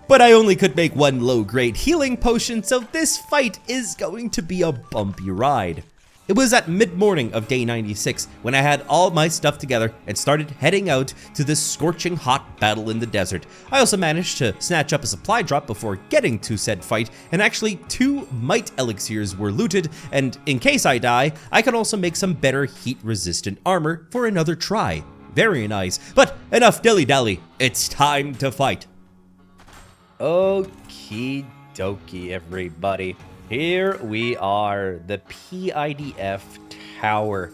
but I only could make one low-grade healing potion, so this fight is going to be a bumpy ride. It was at mid-morning of day 96 when I had all my stuff together and started heading out to this scorching hot battle in the desert. I also managed to snatch up a supply drop before getting to said fight, and actually 2 might elixirs were looted, and in case I die, I can also make some better heat-resistant armor for another try. Very nice, but enough dilly-dally, it's time to fight. Okie dokie, everybody. Here we are, the PIDF tower.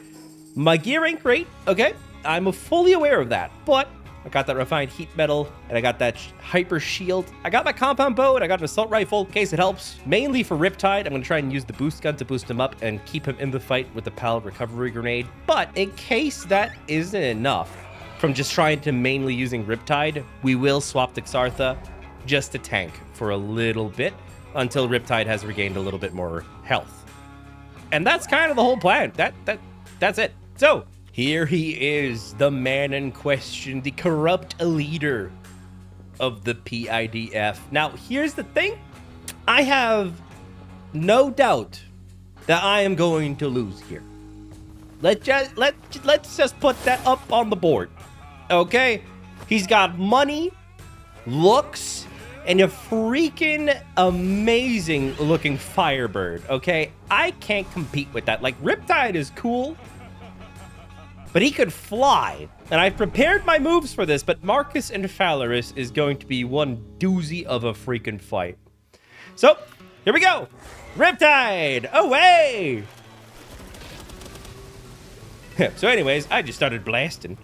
My gear ain't great, okay? I'm fully aware of that, but I got that refined heat metal, and I got that hyper shield. I got my compound bow, and I got an assault rifle in case it helps. Mainly for Riptide, I'm gonna try and use the boost gun to boost him up and keep him in the fight with the PAL recovery grenade. But in case that isn't enough, from just trying to mainly using Riptide, we will swap to Xartha just to tank for a little bit until Riptide has regained a little bit more health. And that's kind of the whole plan. That's it. So here he is, the man in question, the corrupt leader of the PIDF. Now, here's the thing. I have no doubt that I am going to lose here. Let's just put that up on the board. Okay? He's got money, looks, and a freaking amazing looking Firebird, okay? I can't compete with that. Like, Riptide is cool, but he could fly. And I've prepared my moves for this, but Marcus and Phalaris is going to be one doozy of a freaking fight. So, here we go. Riptide, away! So anyways, I just started blasting.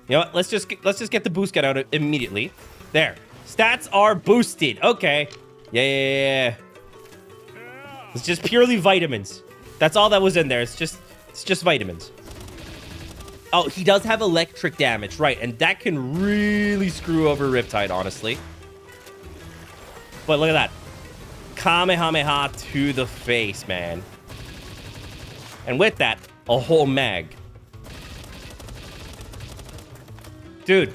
You know what? Let's just get the boost gun out immediately. There. Stats are boosted. Okay. Yeah. It's just purely vitamins. That's all that was in there. It's just vitamins. Oh, he does have electric damage, right? And that can really screw over Riptide, honestly. But look at that. Kamehameha to the face, man. And with that, a whole mag. Dude.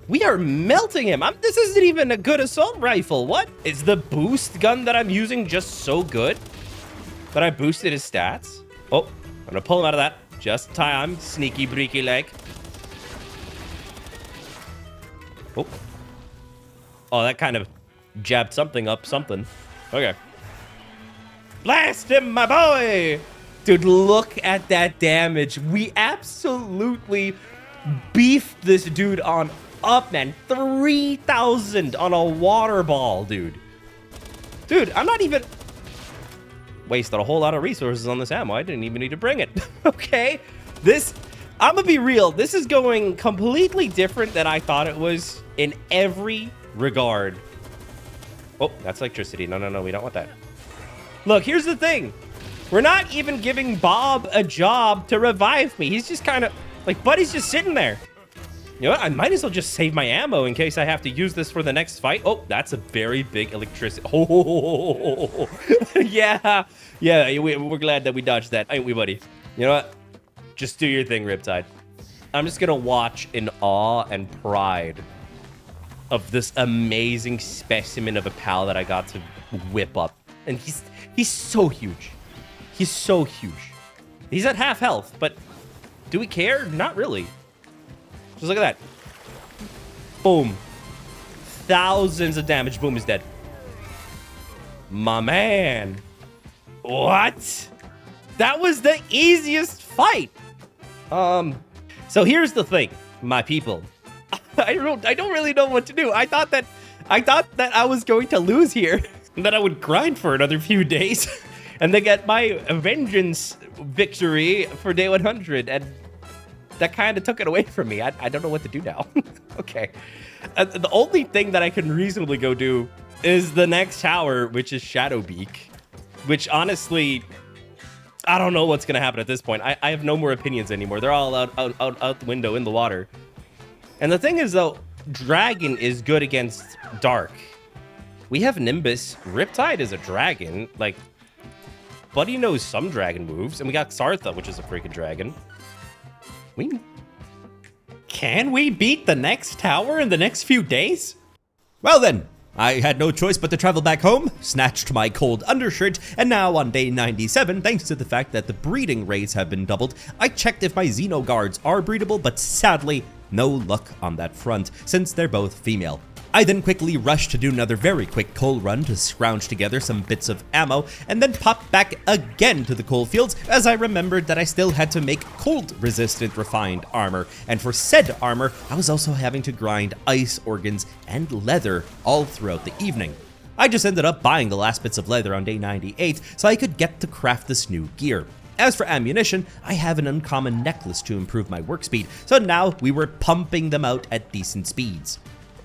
We are melting him. This isn't even a good assault rifle. What? Is the boost gun that I'm using just so good that I boosted his stats? Oh, I'm gonna pull him out of that. Just in time. Sneaky breaky leg. Oh, that kind of jabbed something up something. Okay. Blast him, my boy! Dude, look at that damage. We absolutely beefed this dude on up, man. 3,000 on a water ball, dude. Dude, I'm not even wasted a whole lot of resources on this ammo. I didn't even need to bring it. Okay, I'm gonna be real. This is going completely different than I thought it was in every regard. Oh, that's electricity. No, we don't want that. Look, here's the thing. We're not even giving Bob a job to revive me. He's just kind of like, Buddy's just sitting there. You know what? I might as well just save my ammo in case I have to use this for the next fight. Oh, that's a very big electricity. Oh, yeah. We're glad that we dodged that, ain't we, buddy? You know what? Just do your thing, Riptide. I'm just gonna watch in awe and pride of this amazing specimen of a pal that I got to whip up. And he's so huge. He's so huge. He's at half health, but do we care? Not really. Just look at that. Boom. Thousands of damage. Boom, is dead. My man. What? That was the easiest fight. So here's the thing, my people. I don't really know what to do. I thought that I was going to lose here, and that I would grind for another few days, and then get my vengeance victory for day 100, and that kind of took it away from me. I don't know what to do now. Okay. The only thing that I can reasonably go do is the next tower, which is Shadowbeak, which honestly, I don't know what's going to happen at this point. I have no more opinions anymore. They're all out the window in the water. And the thing is, though, Dragon is good against Dark. We have Nimbus. Riptide is a dragon. Like, Buddy knows some dragon moves. And we got Sartha, which is a freaking dragon. Can we beat the next tower in the next few days? Well then, I had no choice but to travel back home, snatched my cold undershirt, and now on day 97, thanks to the fact that the breeding rates have been doubled, I checked if my Xeno guards are breedable, but sadly, no luck on that front, since they're both female. I then quickly rushed to do another very quick coal run to scrounge together some bits of ammo, and then popped back again to the coal fields as I remembered that I still had to make cold-resistant refined armor, and for said armor, I was also having to grind ice organs and leather all throughout the evening. I just ended up buying the last bits of leather on day 98 so I could get to craft this new gear. As for ammunition, I have an uncommon necklace to improve my work speed, so now we were pumping them out at decent speeds.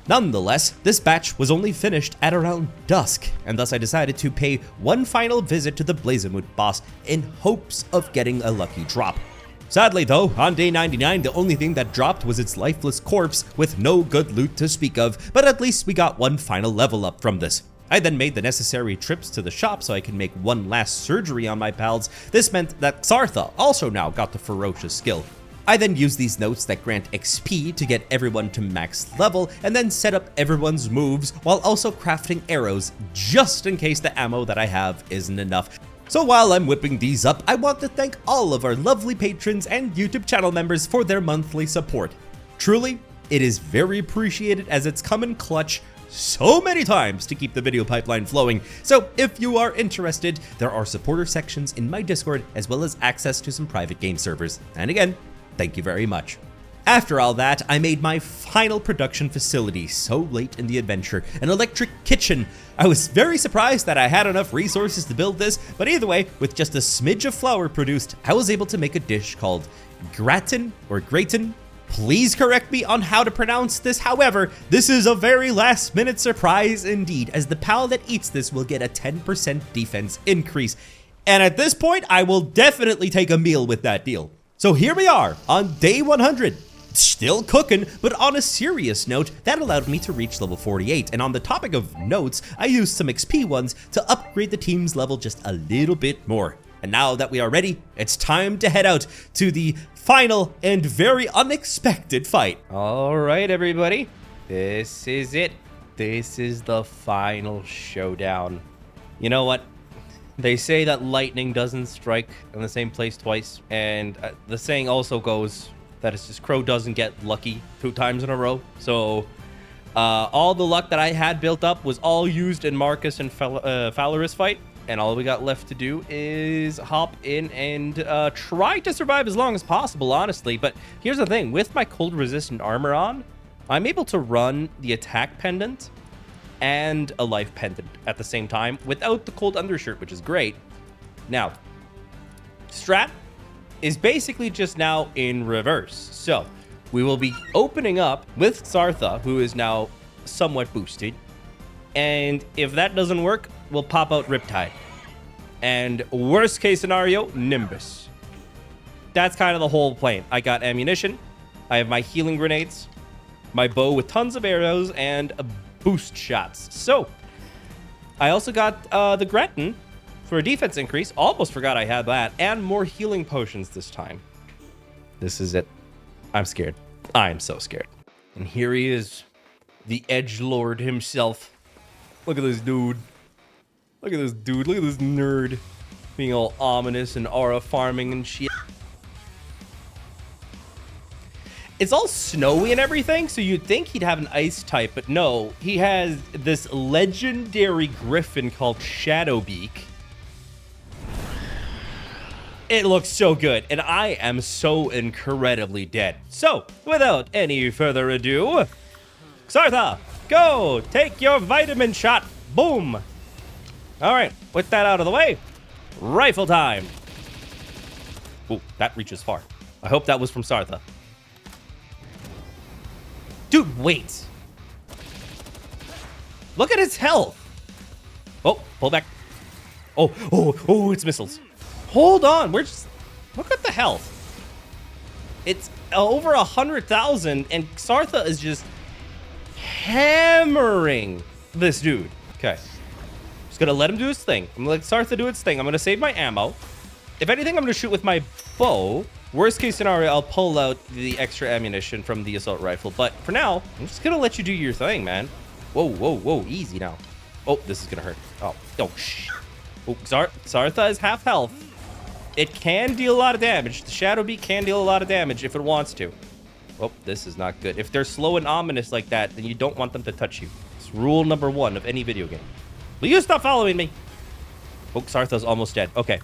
Nonetheless, this batch was only finished at around dusk, and thus I decided to pay one final visit to the Blazemut boss in hopes of getting a lucky drop. Sadly though, on day 99, the only thing that dropped was its lifeless corpse with no good loot to speak of, but at least we got one final level up from this. I then made the necessary trips to the shop so I could make one last surgery on my pals. This meant that Sartha also now got the ferocious skill. I then used these notes that grant XP to get everyone to max level, and then set up everyone's moves while also crafting arrows just in case the ammo that I have isn't enough. So while I'm whipping these up, I want to thank all of our lovely patrons and YouTube channel members for their monthly support. Truly, it is very appreciated as it's come in clutch so many times to keep the video pipeline flowing. So if you are interested, there are supporter sections in my Discord as well as access to some private game servers. And again, thank you very much. After all that, I made my final production facility so late in the adventure, an electric kitchen. I was very surprised that I had enough resources to build this, but either way, with just a smidge of flour produced, I was able to make a dish called gratin or gratin. Please correct me on how to pronounce this. However, this is a very last minute surprise indeed, as the pal that eats this will get a 10% defense increase. And at this point, I will definitely take a meal with that deal. So here we are on day 100, still cooking, but on a serious note, that allowed me to reach level 48. And on the topic of notes, I used some XP ones to upgrade the team's level just a little bit more. And now that we are ready, it's time to head out to the final and very unexpected fight. All right, everybody, this is it. This is the final showdown. You know what? They say that lightning doesn't strike in the same place twice, and the saying also goes that it's just crow doesn't get lucky 2 times in a row. So all the luck that I had built up was all used in Marcus and Falaris fight, and all we got left to do is hop in and try to survive as long as possible, honestly. But here's the thing, with my cold resistant armor on, I'm able to run the attack pendant and a life pendant at the same time without the cold undershirt, which is great. Now, strat is basically just now in reverse. So we will be opening up with Sartha, who is now somewhat boosted. And if that doesn't work, we'll pop out Riptide. And worst case scenario, Nimbus. That's kind of the whole plan. I got ammunition. I have my healing grenades, my bow with tons of arrows, and a boost shots. So I also got the gratin for a defense increase. Almost forgot I had that, and more healing potions this time. This is it. I'm scared. I'm so scared. And here he is, the edgelord himself. Look at this dude. Look at this dude. Look at this nerd. Being all ominous and aura farming and shit. It's all snowy and everything, so you'd think he'd have an ice type, but no. He has this legendary griffin called Shadowbeak. It looks so good, and I am so incredibly dead. So, without any further ado, Xartha, go! Take your vitamin shot! Boom! Alright, with that out of the way, rifle time! Ooh, that reaches far. I hope that was from Xartha. Dude, wait. Look at his health. Oh, pull back. Oh, it's missiles. Hold on, look at the health. It's over 100,000, and Xartha is just hammering this dude. Okay. Just gonna let him do his thing. I'm gonna let Xartha do its thing. I'm gonna save my ammo. If anything, I'm gonna shoot with my bow. Worst case scenario, I'll pull out the extra ammunition from the assault rifle. But for now, I'm just gonna let you do your thing, man. Whoa, easy now. Oh, this is gonna hurt. Oh, shh. Oh, Xartha is half health. It can deal a lot of damage. The Shadowbeak can deal a lot of damage if it wants to. Oh, this is not good. If they're slow and ominous like that, then you don't want them to touch you. It's rule number 1 of any video game. Will you stop following me? Oh, Xartha's almost dead. Okay.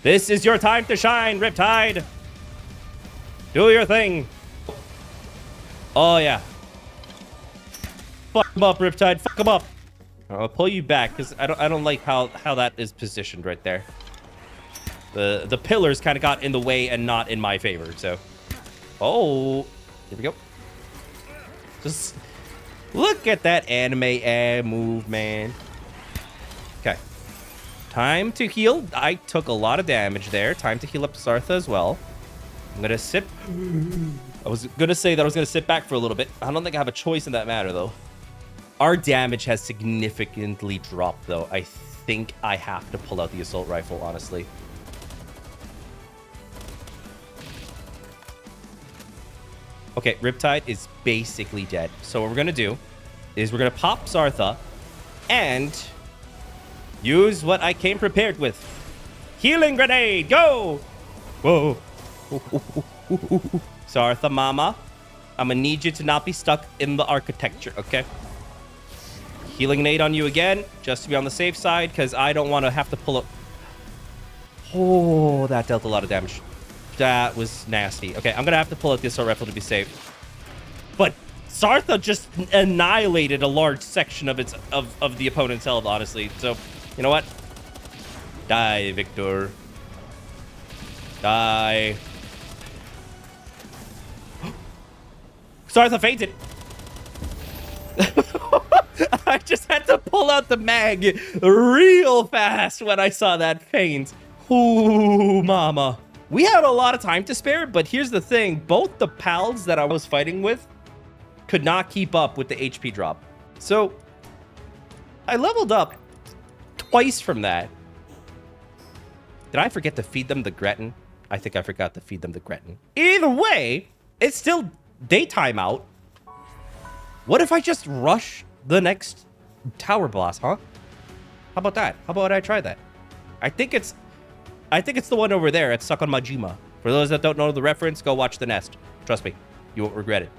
This is your time to shine, Riptide. Do your thing. Oh, yeah. Fuck him up, Riptide. Fuck him up. I'll pull you back because I don't like how that is positioned right there. The pillars kind of got in the way and not in my favor. So, oh, here we go. Just look at that anime move, man. Okay. Time to heal. I took a lot of damage there. Time to heal up Xartha as well. I'm gonna sip. I was gonna say that I was gonna sit back for a little bit. I don't think I have a choice in that matter, though. Our damage has significantly dropped, though. I think I have to pull out the assault rifle, honestly. Okay, Riptide is basically dead. So what we're gonna do is we're gonna pop Xartha and use what I came prepared with. Healing grenade, go! Whoa. Xartha mama, I'm gonna need you to not be stuck in the architecture, okay? Healing grenade on you again, just to be on the safe side, because I don't want to have to pull up. Oh, that dealt a lot of damage. That was nasty. Okay, I'm gonna have to pull out the assault rifle to be safe. But Xartha just annihilated a large section of the opponent's health, honestly. So, you know what? Die, Victor. Die. Xartha fainted. I just had to pull out the mag real fast when I saw that feint. Ooh, mama. We had a lot of time to spare, but here's the thing. Both the pals that I was fighting with could not keep up with the HP drop. So I leveled up twice from that. Did I forget to feed them the Gretton? I think I forgot to feed them the Gretton. Either way, it's still daytime out. What if I just rush the next tower boss, huh? How about that? How about I try that? I think it's the one over there at Sakonmajima. For those that don't know the reference, go watch The Nest. Trust me, you won't regret it.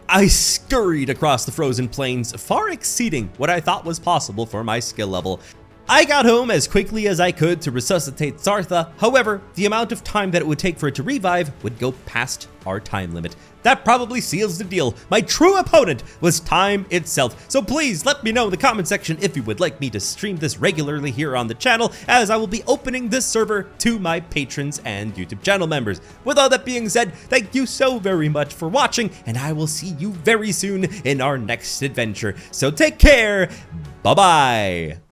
I scurried across the frozen plains, far exceeding what I thought was possible for my skill level. I got home as quickly as I could to resuscitate Xartha. However, the amount of time that it would take for it to revive would go past our time limit. That probably seals the deal. My true opponent was time itself. So please let me know in the comment section if you would like me to stream this regularly here on the channel, as I will be opening this server to my patrons and YouTube channel members. With all that being said, thank you so very much for watching, and I will see you very soon in our next adventure. So take care. Bye-bye.